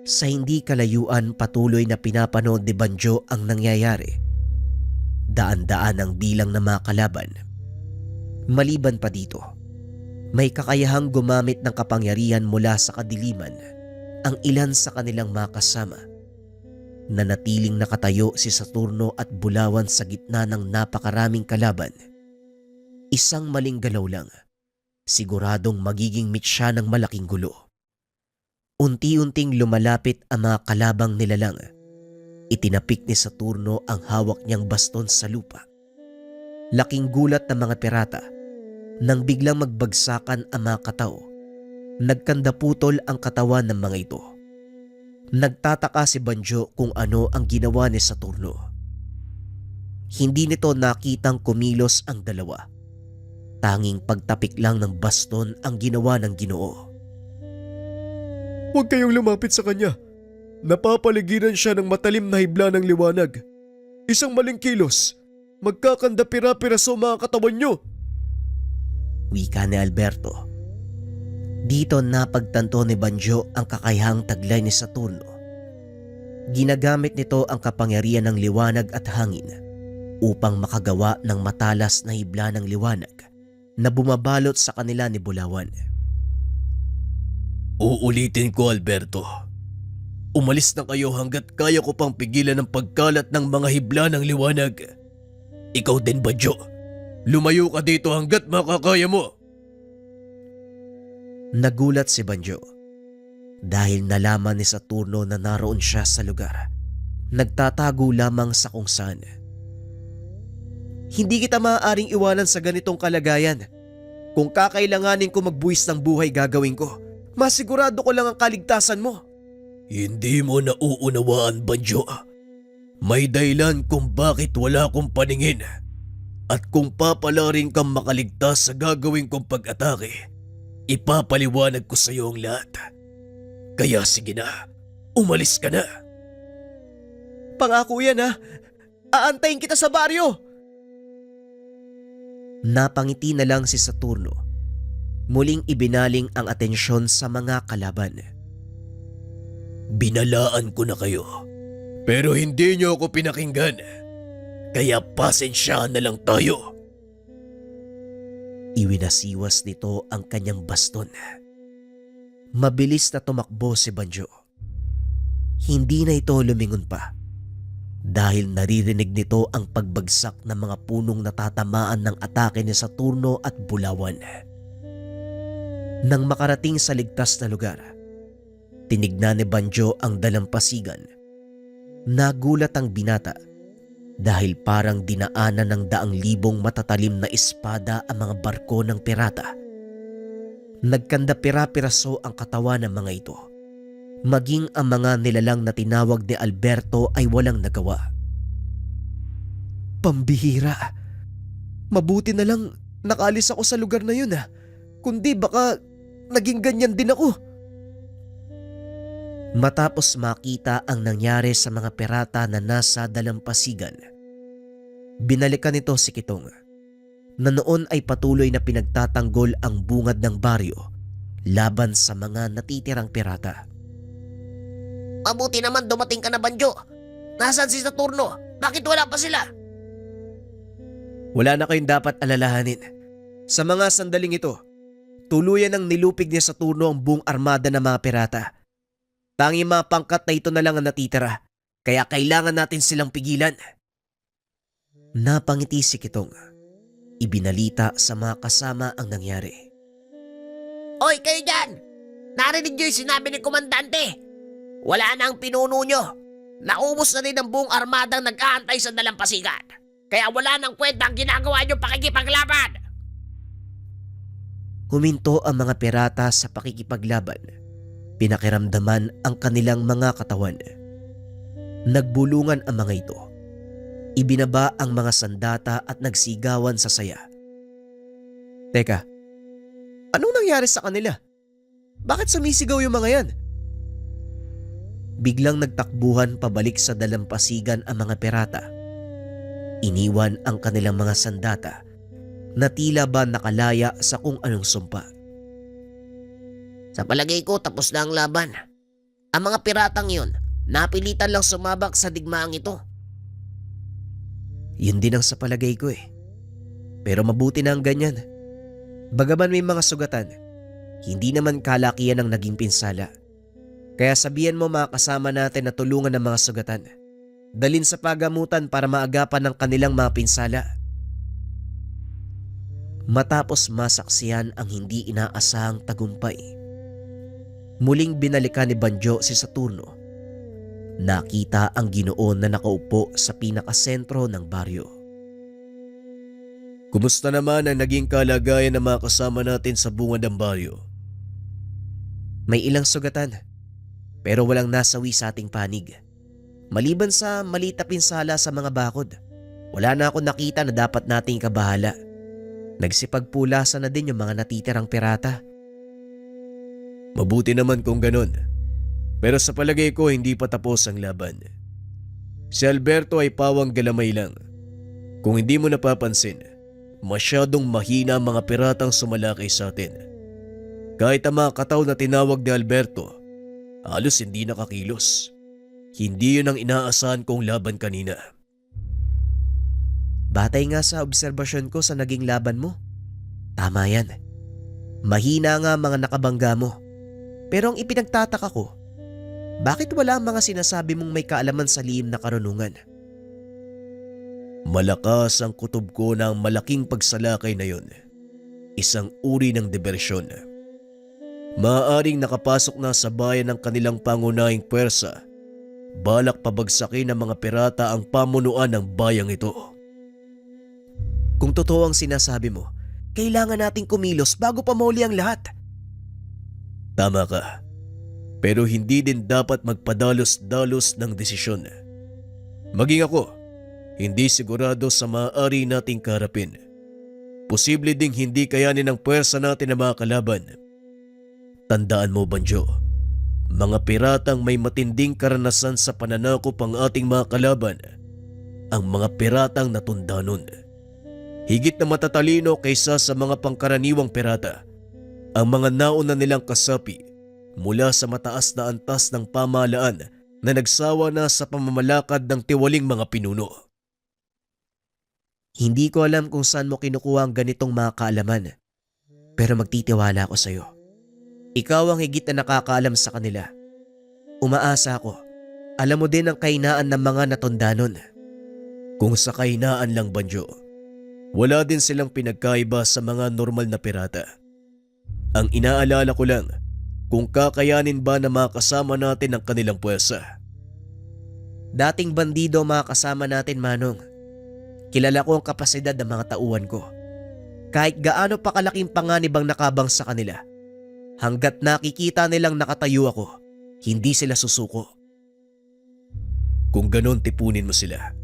sa hindi kalayuan patuloy na pinapanood ni Banjo ang nangyayari. Daan-daan ang bilang ng mga kalaban. Maliban pa dito, may kakayahang gumamit ng kapangyarihan mula sa kadiliman ang ilan sa kanilang mga kasama. Nanatiling nakatayo si Saturno at Bulawan sa gitna ng napakaraming kalaban. Isang maling galaw lang, siguradong magiging mitya ng malaking gulo. Unti-unting lumalapit ang mga kalabang nilalang. Itinapik ni Saturno ang hawak niyang baston sa lupa. Laking gulat ng mga pirata nang biglang magbagsakan ang mga katao. Nagkandaputol ang katawan ng mga ito. Nagtataka si Banjo kung ano ang ginawa ni Saturno. Hindi nito nakitang kumilos ang dalawa. Tanging pagtapik lang ng baston ang ginawa ng Ginoo. Huwag kayong lumapit sa kanya. Napapaligiran siya ng matalim na hibla ng liwanag. Isang maling kilos, magkakandapira-piraso mga katawan nyo. Wika ni Alberto. Dito napagtanto ni Banjo ang kakayahang taglay ni Saturno. Ginagamit nito ang kapangyarihan ng liwanag at hangin upang makagawa ng matalas na hibla ng liwanag na bumabalot sa kanila ni Bulawan. Uulitin ko, Alberto. Umalis na kayo hanggat kaya ko pang pigilan ang pagkalat ng mga hibla ng liwanag. Ikaw din, Banjo. Lumayo ka dito hanggat makakaya mo. Nagulat si Banjo dahil nalaman ni Saturno na naroon siya sa lugar. Nagtatago lamang sa kung saan. Hindi kita maaaring iwanan sa ganitong kalagayan. Kung kakailanganin ko magbuwis ng buhay, gagawin ko. Masigurado ko lang ang kaligtasan mo. Hindi mo nauunawaan, Banjo. May dahilan kung bakit wala akong paningin. At kung papalaring kang makaligtas sa gagawin kong pag-atake, ipapaliwanag ko sa iyo ang lahat. Kaya sige na, umalis ka na. Pangako yan ha. Aantayin kita sa baryo. Napangiti na lang si Saturno. Muling ibinaling ang atensyon sa mga kalaban. Binalaan ko na kayo, pero hindi niyo ako pinakinggan. Kaya pasensyahan na lang tayo. Iwinasiwas nito ang kanyang baston. Mabilis na tumakbo si Banjo. Hindi na ito lumingon pa dahil naririnig nito ang pagbagsak ng mga punong natatamaan ng atake ni Saturno at Bulawan. Nang makarating sa ligtas na lugar, tinignan ni Banjo ang dalampasigan. Nagulat ang binata dahil parang dinaanan ng 100,000 matatalim na espada ang mga barko ng pirata. Nagkandapira-piraso ang katawan ng mga ito. Maging ang mga nilalang na tinawag ni Alberto ay walang nagawa. Pambihira. Mabuti na lang nakalis ako sa lugar na yun kundi baka naging ganyan din ako. Matapos makita ang nangyari sa mga pirata na nasa dalampasigan, binalikan nito si Kitong na noon ay patuloy na pinagtatanggol ang bungad ng baryo laban sa mga natitirang pirata. Mabuti naman dumating ka na, Banjo. Nasaan si Saturno? Bakit wala pa sila? Wala na kayong dapat alalahanin. Sa mga sandaling ito, tuluyan ang nilupig ni Saturno ang buong armada ng mga pirata. Tanging mga pangkat na ito na lang ang natitira, kaya kailangan natin silang pigilan. Napangiti si Kitong. Ibinalita sa mga kasama ang nangyari. Oy, kayo dyan! Narinig niyo yung sinabi ni Komandante. Wala na ang pinuno nyo. Naubos na rin ang buong armadang nag-aantay sa dalampasigan. Kaya wala nang kwenta ang ginagawa nyo pakikipaglaban. Huminto ang mga pirata sa pakikipaglaban. Pinakiramdaman ang kanilang mga katawan. Nagbulungan ang mga ito. Ibinaba ang mga sandata at nagsigawan sa saya. Teka, Anong nangyari sa kanila? Bakit sumisigaw yung mga yan? Biglang nagtakbuhan pabalik sa dalampasigan ang mga pirata. Iniwan ang kanilang mga sandata na tila ba nakalaya sa kung anong sumpa. Sa palagay ko, tapos na ang laban. Ang mga piratang yon, napilitan lang sumabak sa digmaang ito. Yun din ang sa palagay ko eh. Pero mabuti na ang ganyan. Bagaman may mga sugatan, hindi naman kalakihan ang naging pinsala. Kaya sabihan mo mga kasama natin na tulungan ang mga sugatan. Dalin sa pagamutan para maagapan ang kanilang mga pinsala. Matapos masaksihan ang hindi inaasahang tagumpay, muling binalikan ni Banjo si Saturno. Nakita ang Ginoon na nakaupo sa pinakasentro ng baryo. Kumusta naman ang naging kalagayan ng mga kasama natin sa bungad ng baryo? May ilang sugatan, pero walang nasawi sa ating panig. Maliban sa maliit na pinsala sa mga bakod, wala na akong nakita na dapat nating kabahala. Nagsipagpulasan na din yung mga natitirang pirata. Mabuti naman kung ganon. Pero sa palagay ko hindi pa tapos ang laban. Si Alberto ay pawang galamay lang. Kung hindi mo napapansin, masyadong mahina ang mga piratang sumalakay sa atin. Kahit ang mga kataw na tinawag ni Alberto, halos hindi nakakilos. Hindi yun ang inaasahan kong laban kanina. Batay nga sa obserbasyon ko sa naging laban mo. Tama yan. Mahina nga mga nakabangga mo. Pero ang ipinagtataka ko, bakit wala ang mga sinasabi mong may kaalaman sa lihim na karunungan? Malakas ang kutob ko ng malaking pagsalakay na yun. Isang uri ng diversyon. Maaaring nakapasok na sa bayan ng kanilang pangunahing puwersa. Balak pabagsakin ng mga pirata ang pamunuan ng bayang ito. Kung totoo ang sinasabi mo, kailangan nating kumilos bago pa mauli ang lahat. Tama ka. Pero hindi din dapat magpadalos-dalos ng desisyon. Maging ako, hindi sigurado sa maaari nating karapin. Posible ding hindi kayanin ng puwersa natin ang mga kalaban. Tandaan mo, Banjo, mga piratang may matinding karanasan sa pananakop ang ating mga kalaban. Ang mga piratang natundanon. Higit na matatalino kaysa sa mga pangkaraniwang pirata. Ang mga nauna nilang kasapi mula sa mataas na antas ng pamahalaan na nagsawa na sa pamamalakad ng tiwaling mga pinuno. Hindi ko alam kung saan mo kinukuha ang ganitong mga kaalaman. Pero magtitiwala ako sa iyo. Ikaw ang higit na nakakaalam sa kanila. Umaasa ako, alam mo din ang kahinaan ng mga natundanon. Kung sa kahinaan lang, Banjo, wala din silang pinagkaiba sa mga normal na pirata. Ang inaalala ko lang, kung kakayanin ba na makasama natin ang kanilang puwersa. Dating bandido mga kasama natin, Manong. Kilala ko ang kapasidad ng mga tauhan ko. Kahit gaano pa kalaking panganib ang nakabang sa kanila, hanggat nakikita nilang nakatayo ako, hindi sila susuko. Kung ganon, tipunin mo sila.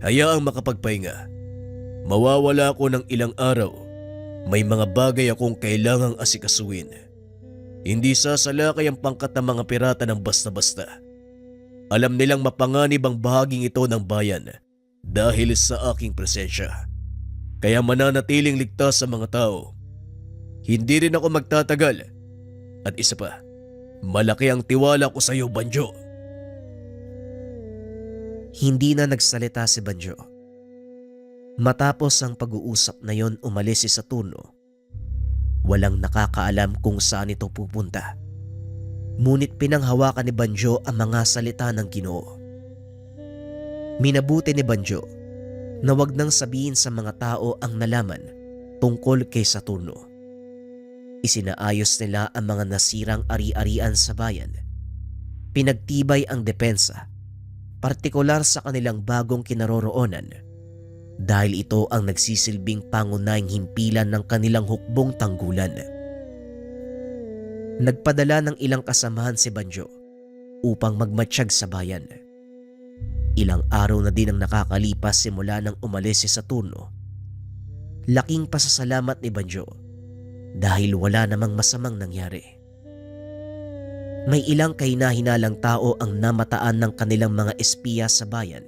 Hayaang makapagpahinga. Mawawala ako ng ilang araw. May mga bagay akong kailangang asikasuin. Hindi sasalakay ang pangkat ng mga pirata ng basta-basta. Alam nilang mapanganib ang bahaging ito ng bayan dahil sa aking presensya. Kaya mananatiling ligtas sa mga tao. Hindi rin ako magtatagal. At isa pa, malaki ang tiwala ko sa iyo, Banjo. Hindi na nagsalita si Banjo. Matapos ang pag-uusap na yon, umalis si Saturno. Walang nakakaalam kung saan ito pupunta. Ngunit pinanghawakan ni Banjo ang mga salita ng Ginoo. Minabuti ni Banjo na wag nang sabihin sa mga tao ang nalaman tungkol kay Saturno. Isinaayos nila ang mga nasirang ari-arian sa bayan. Pinagtibay ang depensa, partikular sa kanilang bagong kinaroroonan, dahil ito ang nagsisilbing pangunahing himpilan ng kanilang hukbong tanggulan. Nagpadala ng ilang kasamahan si Banjo upang magmatsyag sa bayan. Ilang araw na din ang nakakalipas simula nang umalis si Saturno. Laking pasasalamat ni Banjo dahil wala namang masamang nangyari. May ilang kahina-hinalang tao ang namataan ng kanilang mga espiya sa bayan.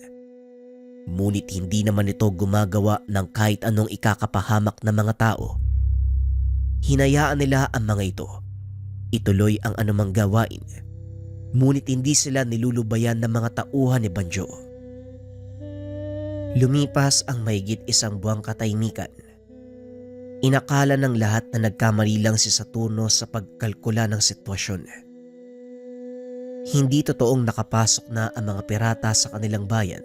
Ngunit hindi naman ito gumagawa ng kahit anong ikakapahamak na mga tao. Hinayaan nila ang mga ito ituloy ang anumang gawain, ngunit hindi sila nilulubayan ng mga tauhan ni Banjo. Lumipas ang mahigit 1 buwang katahimikan. Inakala ng lahat na nagkamali lang si Saturno sa pagkalkula ng sitwasyon. Hindi totoong nakapasok na ang mga pirata sa kanilang bayan.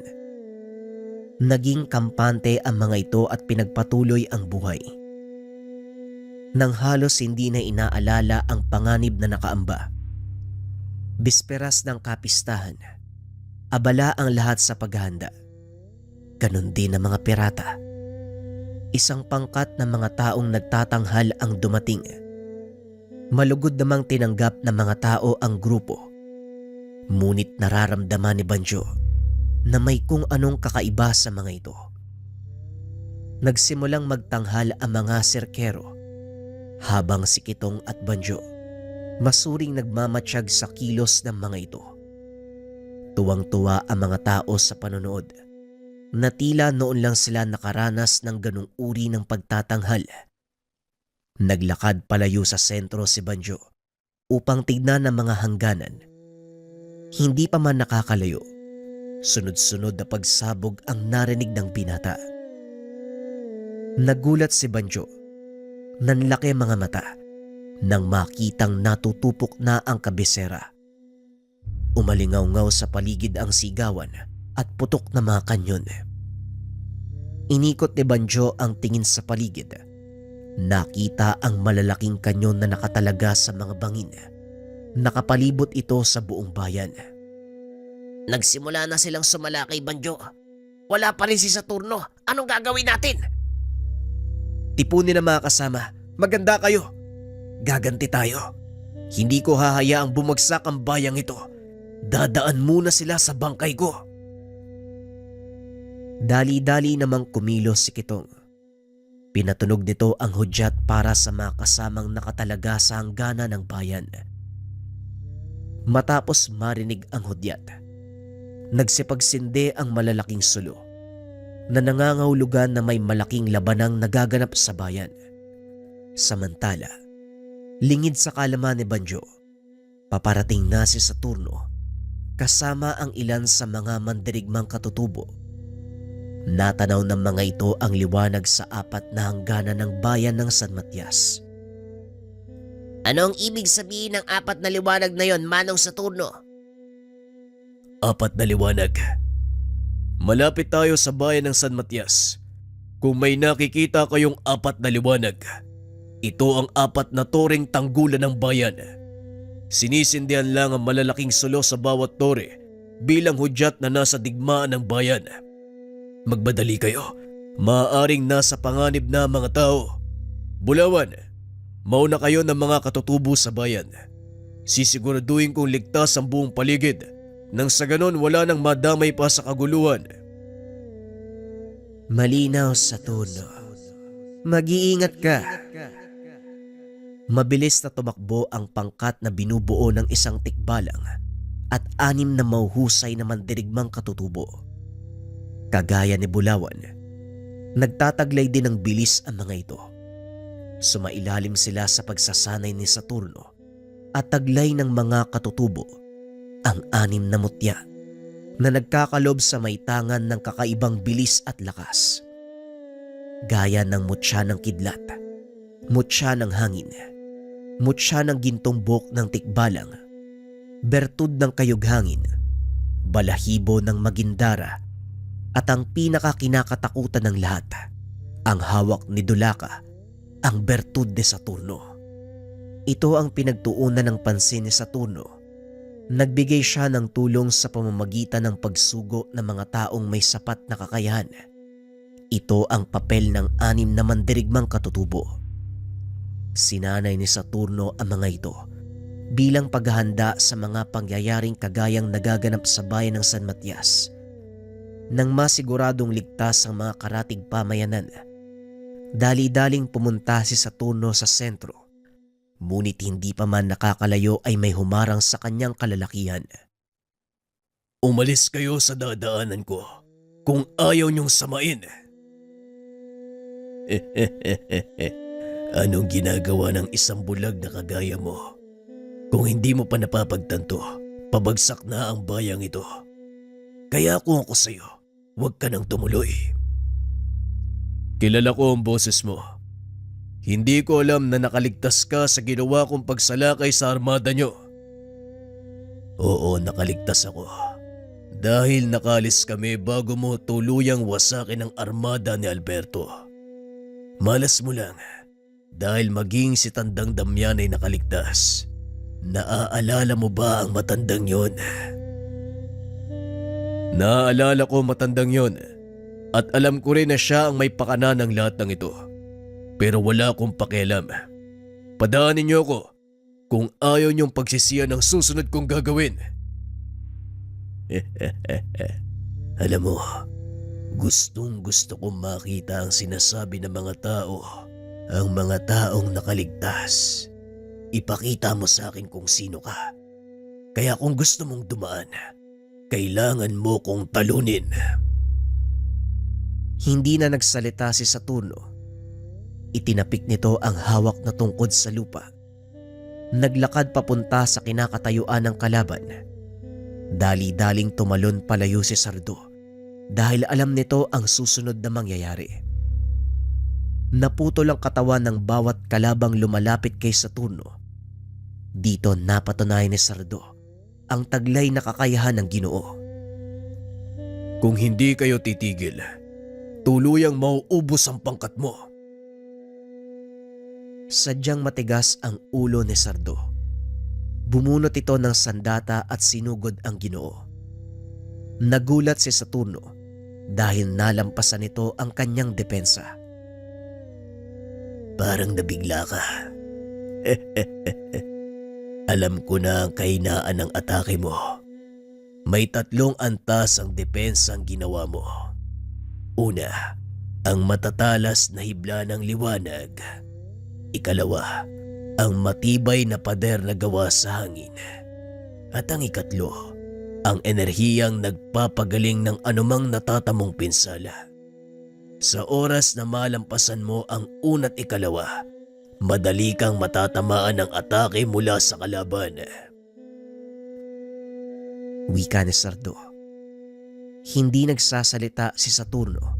Naging kampante ang mga ito at pinagpatuloy ang buhay. Nang halos hindi na inaalala ang panganib na nakaamba. Bisperas ng kapistahan, abala ang lahat sa paghahanda. Ganon din ang mga pirata. Isang pangkat ng mga taong nagtatanghal ang dumating. Malugod namang tinanggap ng mga tao ang grupo. Ngunit nararamdaman ni Banjo na may kung anong kakaiba sa mga ito. Nagsimulang magtanghal ang mga serkero, habang si Kitong at Banjo masuring nagmamatsyag sa kilos ng mga ito. Tuwang-tuwa ang mga tao sa panonood na tila noon lang sila nakaranas ng ganung uri ng pagtatanghal. Naglakad palayo sa sentro si Banjo upang tignan ang mga hangganan. Hindi pa man nakakalayo, sunod-sunod na pagsabog ang narinig ng binata. Nagulat si Banjo. Nanlaki mga mata nang makitang natutupok na ang kabisera. Umalingaw-ngaw sa paligid ang sigawan at putok na mga kanyon. Inikot ni Banjo ang tingin sa paligid. Nakita ang malalaking kanyon na nakatalaga sa mga bangin. Nakapalibot ito sa buong bayan. Nagsimula na silang sumala kay Banjo. Wala pa rin si Saturno. Anong gagawin natin? Tipunin na mga kasama. Maganda kayo. Gaganti tayo. Hindi ko hahayaang bumagsak ang bayang ito. Dadaan muna sila sa bangkay ko. Dali-dali namang kumilos si Kitong. Pinatunog nito ang hudyat para sa mga kasamang nakatalaga sa hangganan ng bayan. Matapos marinig ang hudyat, nagsipagsindi ang malalaking sulo na nangangahulugan na may malaking labanang nagaganap sa bayan. Samantala, lingid sa kalaman ni Banjo, paparating na si Saturno kasama ang ilan sa mga mandirigmang katutubo. Natanaw ng mga ito ang liwanag sa 4 na hangganan ng bayan ng San Matias. Ano ang ibig sabihin ng 4 na liwanag na yon, Manong Saturno? 4 na liwanag. Malapit tayo sa bayan ng San Matias. Kung may nakikita kayong 4 na liwanag, ito ang 4 na toreng tanggulan ng bayan. Sinisindihan lang ang malalaking sulo sa bawat tore bilang hudyat na nasa digmaan ng bayan. Magbadali kayo. Maaaring nasa panganib na mga tao. Bulawan, mauna kayo ng mga katutubo sa bayan. Sisiguraduhin kong ligtas ang buong paligid nang sa ganon wala nang madamay pa sa kaguluhan. Malinaw, Saturno. Mag-iingat ka. Mabilis na tumakbo ang pangkat na binubuo ng isang tikbalang at 6 na mahuhusay na mandirigmang katutubo. Kagaya ni Bulawan, nagtataglay din ng bilis ang mga ito. Sumailalim sila sa pagsasanay ni Saturno at taglay ng mga katutubo ang 6 na mutya na nagkakalob sa may tangan ng kakaibang bilis at lakas. Gaya ng mutya ng kidlat, mutya ng hangin, mutya ng gintong buhok ng tikbalang, bertud ng kayughangin, balahibo ng magindara, at ang pinakakinakatakutan ng lahat, ang hawak ni Dulaka, ang bertud de Saturno. Ito ang pinagtuunan ng pansin ni Saturno. Nagbigay siya ng tulong sa pamamagitan ng pagsugo ng mga taong may sapat na kakayahan. Ito ang papel ng 6 na mandirigmang katutubo. Sinanay ni Saturno ang mga ito bilang paghahanda sa mga pangyayaring kagayang nagaganap sa bayan ng San Matias. Nang masiguradong ligtas ang mga karatig pamayanan, Dali-daling pumunta si Saturno sa sentro, ngunit hindi pa man nakakalayo ay may humarang sa kanyang kalalakihan. Umalis kayo sa dadaanan ko kung ayaw niyong samain. Anong ginagawa ng isang bulag na kagaya mo? Kung hindi mo pa napapagtanto, pabagsak na ang bayang ito. Kaya kung ako sa'yo, huwag ka nang tumuloy. Kilala ko ang boses mo. Hindi ko alam na nakaligtas ka sa ginawa kong pagsalakay sa armada nyo. Oo, nakaligtas ako. Dahil nakalis kami bago mo tuluyang wasakin ang armada ni Alberto. Malas mo lang, dahil maging si Tandang Damian ay nakaligtas. Naaalala mo ba ang matandang yon? Naaalala ko matandang yon. At alam ko rin na siya ang may pakana ng lahat ng ito. Pero wala akong pakialam. Padaanin niyo ako kung ayaw niyong pagsisiyan ang susunod kong gagawin. Alam mo, gustong gusto kong makita ang sinasabi ng mga tao. Ang mga taong nakaligtas. Ipakita mo sa akin kung sino ka. Kaya kung gusto mong dumaan, kailangan mo kong talunin. Hindi na nagsalita si Saturno. Itinapik nito ang hawak na tungkod sa lupa. Naglakad papunta sa kinakatayuan ng kalaban. Dali-daling tumalon palayo si Sardo dahil alam nito ang susunod na mangyayari. Naputol ang katawan ng bawat kalabang lumalapit kay Saturno. Dito napatunayan ni Sardo ang taglay na kakayahan ng Ginoo. Kung hindi kayo titigil, tuluyang mauubos ang pangkat mo. Sadyang matigas ang ulo ni Sardo. Bumunot ito ng sandata at sinugod ang Ginoo. Nagulat si Saturno dahil nalampasan nito ang kanyang depensa. Parang nabigla ka. Alam ko na ang kahinaan ng atake mo. May 3 antas ang depensang ginawa mo. Una, ang matatalas na hibla ng liwanag. Ikalawa, ang matibay na pader na gawa sa hangin. At ang ikatlo, ang enerhiyang nagpapagaling ng anumang natatamong pinsala. Sa oras na malampasan mo ang una't ikalawa, madali kang matatamaan ng atake mula sa kalaban. Wika ni Sardo. Hindi nagsasalita si Saturno.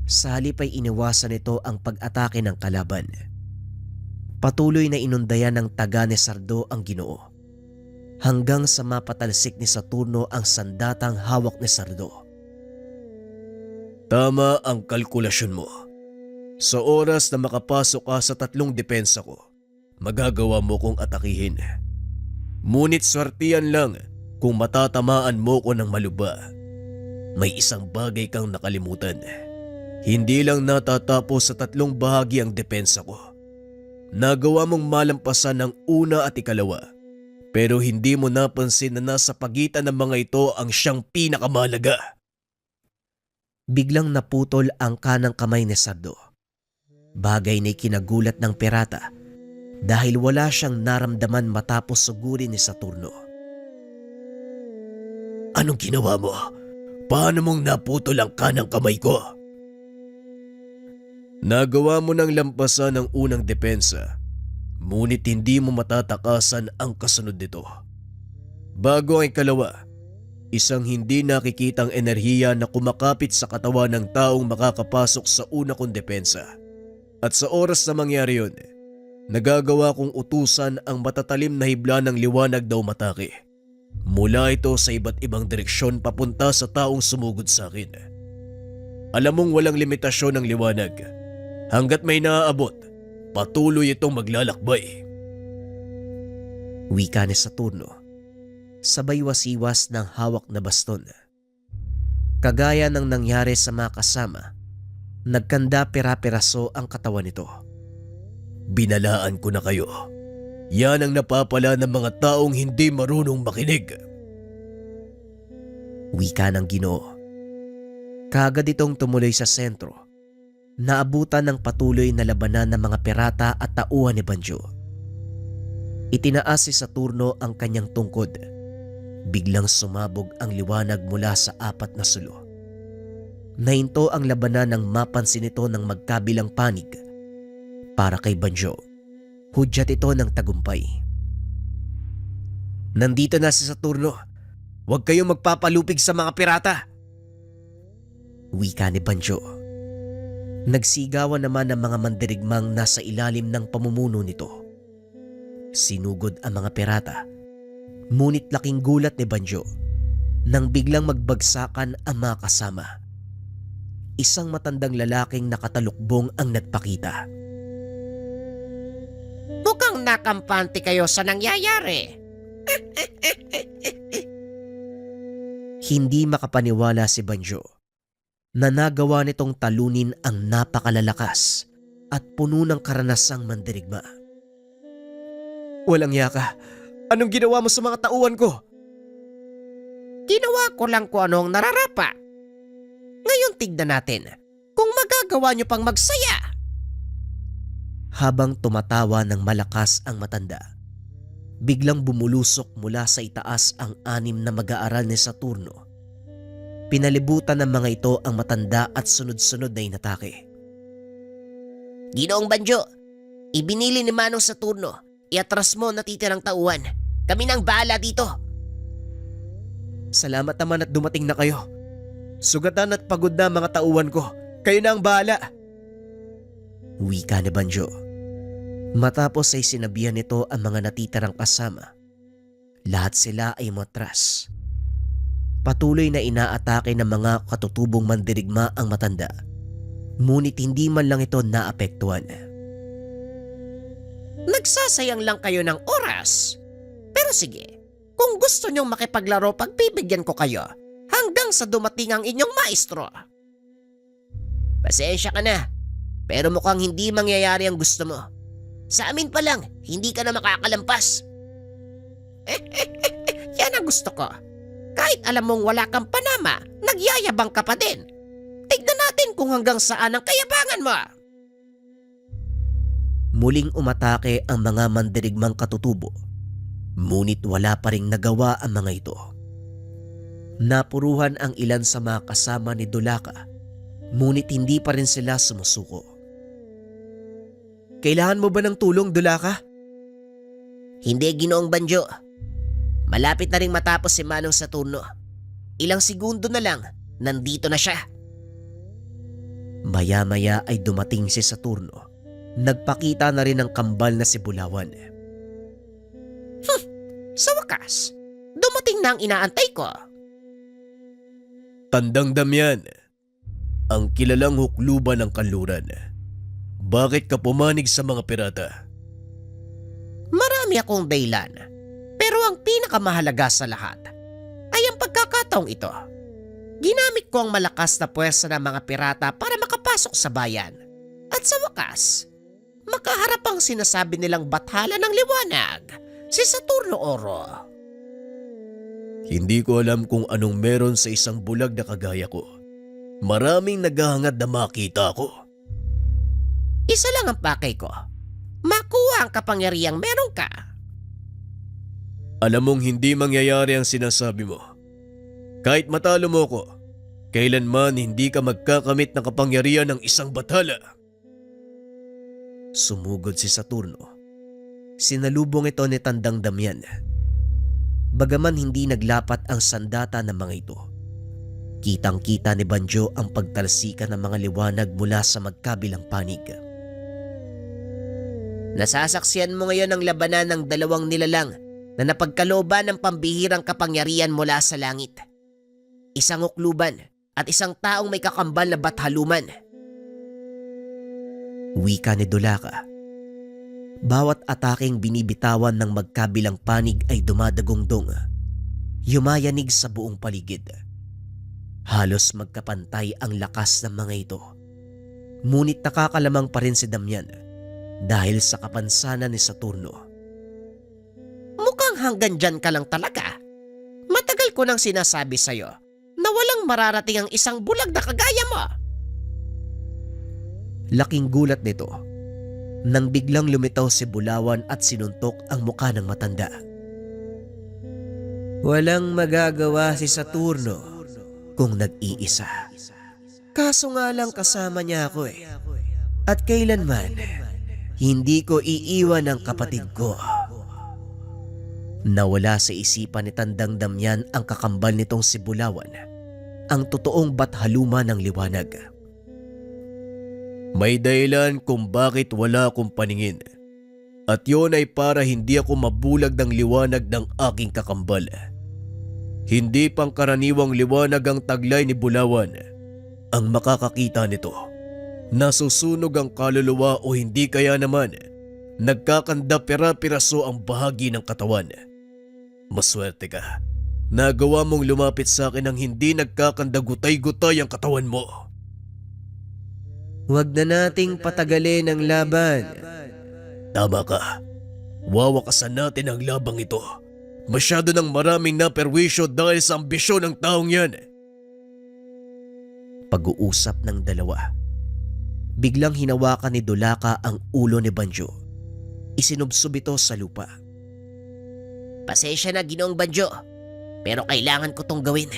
Sa halip ay iniwasan nito ang pag-atake ng kalaban. Patuloy na inundayan ng taga ni Sardo ang Ginoo. Hanggang sa mapatalsik ni Saturno ang sandatang hawak ni Sardo. Tama ang kalkulasyon mo. Sa oras na makapasok ka sa 3 depensa ko, magagawa mo kong atakihin. Ngunit swertiyan lang kung matatamaan mo ko ng maluba. May isang bagay kang nakalimutan. Hindi lang natatapos sa 3 bahagi ang depensa ko. Nagawa mong malampasan ng una at ikalawa, pero hindi mo napansin na nasa pagitan ng mga ito ang siyang pinakamahalaga. Biglang naputol ang kanang kamay ni Sardo. Bagay na kinagulat ng pirata dahil wala siyang naramdaman matapos sugurin ni Saturno. Anong ginawa mo? Paano mong naputol ang kanang kamay ko? Nagawa mo ng lampasan ang unang depensa, ngunit hindi mo matatakasan ang kasunod nito. Bago ang ikalawa, isang hindi nakikitang enerhiya na kumakapit sa katawan ng taong makakapasok sa una kong depensa. At sa oras na mangyari yun, nagagawa kong utusan ang matatalim na hibla ng liwanag na umatake. Mula ito sa iba't ibang direksyon papunta sa taong sumugod sa akin. Alam mong walang limitasyon ng liwanag. Hanggat may naaabot, patuloy itong maglalakbay. Wika ni Saturno. Sabay wasiwas ng hawak na baston. Kagaya ng nangyari sa mga kasama, nagkanda pera-peraso ang katawan nito. Binalaan ko na kayo. Yan ang napapala ng mga taong hindi marunong makinig. Wika ng Ginoo. Kaagad itong tumuloy sa sentro. Naabutan ng patuloy na labanan ng mga pirata at tauhan ni Banjo. Itinaas si Saturno ang kanyang tungkod. Biglang sumabog ang liwanag mula sa apat na sulo. Nahinto ang labanan nang mapansin ito ng magkabilang panig. Para kay Banjo, hudyat ito ng tagumpay. Nandito na si Saturno. Huwag kayong magpapalupig sa mga pirata. Wika ni Banjo. Nagsigawan naman ang mga mandirigmang nasa ilalim ng pamumuno nito. Sinugod ang mga pirata. Ngunit laking gulat ni Banjo nang biglang magbagsakan ang mga kasama. Isang matandang lalaking nakatalukbong ang nagpakita. Mukhang nakampante kayo sa nangyayari. Hindi makapaniwala si Banjo na nagawa nitong talunin ang napakalalakas at puno ng karanasang mandirigma. Walang yaka. Anong ginawa mo sa mga tauhan ko? Ginawa ko lang kung anong nararapa. Ngayon tignan natin kung magagawa nyo pang magsaya. Habang tumatawa ng malakas ang matanda, biglang bumulusok mula sa itaas ang 6 na mag-aaral ni Saturno. Pinalibutan ng mga ito ang matanda at sunod-sunod na inatake. Ginoong Banjo, ibinili ni Manong Saturno, iatras mo natitirang tauhan. Kami nang bahala dito. Salamat naman at dumating na kayo. Sugatan at pagod na mga tauhan ko. Kayo na ang bahala. Wika ni Banjo. Matapos ay sinabihan nito ang mga natitirang kasama. Lahat sila ay matras. Patuloy na inaatake ng mga katutubong mandirigma ang matanda. Ngunit hindi man lang ito naapektuhan. Nagsasayang lang kayo ng oras. Pero sige, kung gusto nyong makipaglaro, pagbibigyan ko kayo hanggang sa dumating ang inyong maestro. Pasensya ka na, pero mukhang hindi mangyayari ang gusto mo. Sa amin pa lang, hindi ka na makakalampas. Yan ang gusto ko. Kahit alam mong wala kang panama, nagyayabang ka pa din. Tignan natin kung hanggang saan ang kayabangan mo. Muling umatake ang mga mandirigmang katutubo. Ngunit wala pa ring nagawa ang mga ito. Napuruhan ang ilan sa mga kasama ni Dulaka. Ngunit hindi pa rin sila sumusuko. Kailangan mo ba ng tulong, Dulaka? Hindi, Ginoong Banjo. Malapit na ring matapos si Manong Saturno. Ilang segundo na lang, nandito na siya. Maya-maya ay dumating si Saturno. Nagpakita na rin ang kambal na si Bulawan. Sa wakas, dumating na ang inaantay ko. Tandang Damian, ang kilalang hukluban ng kanluran. Bakit ka pumanig sa mga pirata? Marami akong dahilan, pero ang pinakamahalaga sa lahat ay ang pagkakataong ito. Ginamit ko ang malakas na puwersa ng mga pirata para makapasok sa bayan. At sa wakas, makaharap ang sinasabi nilang bathala ng liwanag, si Saturno Oro. Hindi ko alam kung anong meron sa isang bulag na kagaya ko. Maraming naghahangad na makita ko. Isa lang ang pakay ko. Makuha ang kapangyarihang meron ka. Alam mong hindi mangyayari ang sinasabi mo. Kahit matalo mo ko, kailanman hindi ka magkakamit ng kapangyarihan ng isang bathala. Sumugod si Saturno. Sinalubong ito ni Tandang Damian. Bagaman hindi naglapat ang sandata ng mga ito, kitang-kita ni Banjo ang pagtalsikan ng mga liwanag mula sa magkabilang panig. Nasasaksiyan mo ngayon ang labanan ng dalawang nilalang na napagkalooban ng pambihirang kapangyarihan mula sa langit. Isang hukluban at isang taong may kakambal na bathaluman. Wika ni Dulaka. Bawat ataking binibitawan ng magkabilang panig ay dumadagongdong. Yumayanig sa buong paligid. Halos magkapantay ang lakas ng mga ito. Ngunit nakakalamang pa rin si Damian dahil sa kapansanan ni Saturno. Mukhang hanggang dyan ka lang talaga. Matagal ko nang sinasabi sa'yo na walang mararating ang isang bulag na kagaya mo. Laking gulat nito nang biglang lumitaw si Bulawan at sinuntok ang mukha ng matanda. Walang magagawa si Saturno kung nag-iisa. Kaso nga lang kasama niya ako eh. At kailanman, hindi ko iiwan ang kapatid ko. Nawala sa isipan ni Tandang Damian ang kakambal nitong si Bulawan, ang totoong bathaluma ng liwanag. May dahilan kung bakit wala akong paningin. At yun ay para hindi ako mabulag ng liwanag ng aking kakambal. Hindi pangkaraniwang liwanag ang taglay ni Bulawan. Ang makakakita nito, nasusunog ang kaluluwa o hindi kaya naman nagkakanda pira-piraso ang bahagi ng katawan. Maswerte ka. Nagawa mong lumapit sa akin nang hindi nagkakanda gutay-gutay ang katawan mo. Huwag na nating patagalin ang laban. Tama ka. Wawakasan natin ang labang ito. Masyado ng maraming naperwisyo dahil sa ambisyon ng taong yan. Pag-uusap ng dalawa. Biglang hinawakan ni Dulaka ang ulo ni Banjo. Isinubsob ito sa lupa. Pasensya na, Ginoong Banjo. Pero kailangan ko tong gawin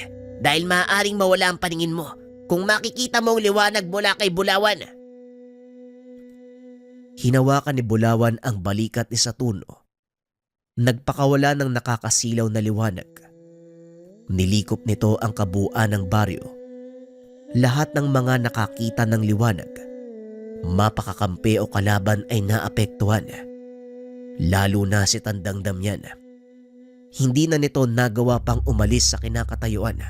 dahil maaaring mawala ang paningin mo kung makikita mo ang liwanag mula kay Bulawan. Hinawakan ni Bulawan ang balikat ni Saturno. Nagpakawala ng nakakasilaw na liwanag. Nilikop nito ang kabuuan ng baryo. Lahat ng mga nakakita ng liwanag, mapakakampi o kalaban ay naapektuhan. Lalo na si Tandang Damian. Hindi na nito nagawa pang umalis sa kinakatayuan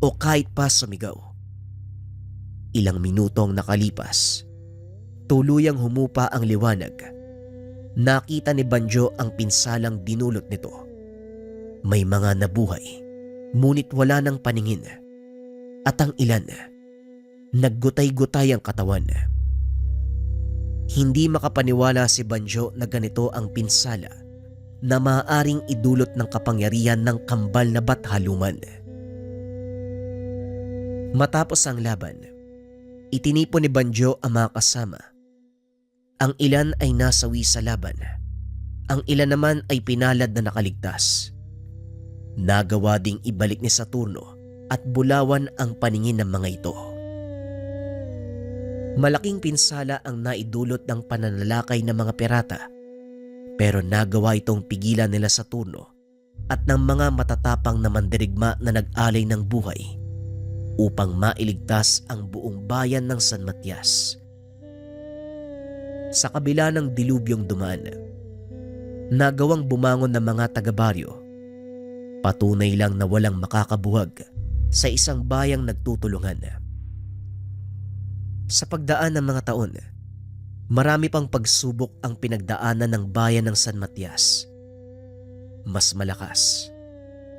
o kahit pa sumigaw. Ilang minutong nakalipas, tuluyang humupa ang liwanag. Nakita ni Banjo ang pinsalang dinulot nito. May mga nabuhay, ngunit wala ng paningin. At ang ilan, naggutay-gutay ang katawan. Hindi makapaniwala si Banjo na ganito ang pinsala na maaaring idulot ng kapangyarihan ng kambal na bathaluman. Matapos ang laban, itinipon ni Banjo ang mga kasama. Ang ilan ay nasawi sa laban. Ang ilan naman ay pinalad na nakaligtas. Nagawa ding ibalik ni Saturno at Bulawan ang paningin ng mga ito. Malaking pinsala ang naidulot ng pananalakay ng mga pirata, pero nagawa itong pigilan nila Saturno at ng mga matatapang na mandirigma na nag-alay ng buhay upang mailigtas ang buong bayan ng San Matias. Sa kabila ng dilubyong dumaan, nagawang bumangon ng mga taga-baryo. Patunay lang na walang makakabuhag sa isang bayang nagtutulungan. Sa pagdaan ng mga taon, marami pang pagsubok ang pinagdaanan ng bayan ng San Matias. Mas malakas,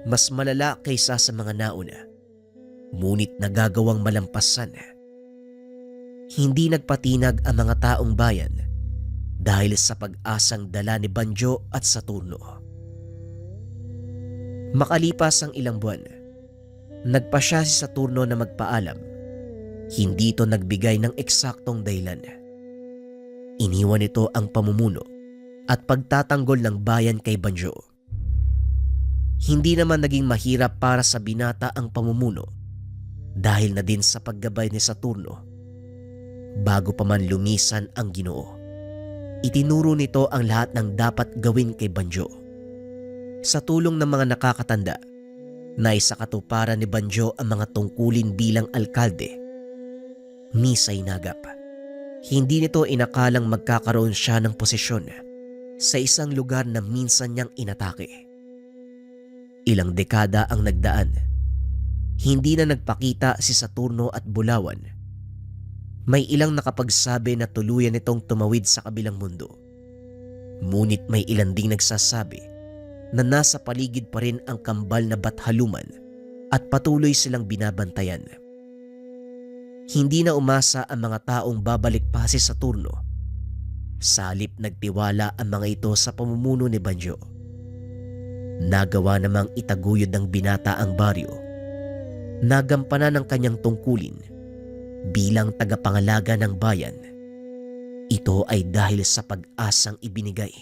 mas malala kaysa sa mga nauna, ngunit nagagawang malampasan. Hindi nagpatinag ang mga taong bayan dahil sa pag-asang dala ni Banjo at Saturno. Makalipas ang ilang buwan, nagpasya si Saturno na magpaalam. Hindi ito nagbigay ng eksaktong dahilan. Iniwan nito ang pamumuno at pagtatanggol ng bayan kay Banjo. Hindi naman naging mahirap para sa binata ang pamumuno dahil na din sa paggabay ni Saturno. Bago pa man lumisan ang Ginoo, itinuro nito ang lahat ng dapat gawin kay Banjo. Sa tulong ng mga nakakatanda, naisakatuparan ni Banjo ang mga tungkulin bilang alkalde. Misay nagap. Hindi nito inakalang magkakaroon siya ng posisyon sa isang lugar na minsan niyang inatake. Ilang dekada ang nagdaan. Hindi na nagpakita si Saturno at Bulawan. May ilang nakapagsabi na tuluyan nitong tumawid sa kabilang mundo. Ngunit may ilan ding nagsasabi na nasa paligid pa rin ang kambal na bathaluman at patuloy silang binabantayan. Hindi na umasa ang mga taong babalik pa si Saturno. Salip nagtiwala ang mga ito sa pamumuno ni Banjo. Nagawa namang itaguyod ng binata ang baryo. Nagampanan ang kanyang tungkulin bilang tagapangalaga ng bayan Ito ay dahil sa pag-asang ibinigay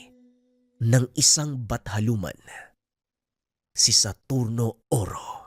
ng isang bathaluman, si Saturno Oro.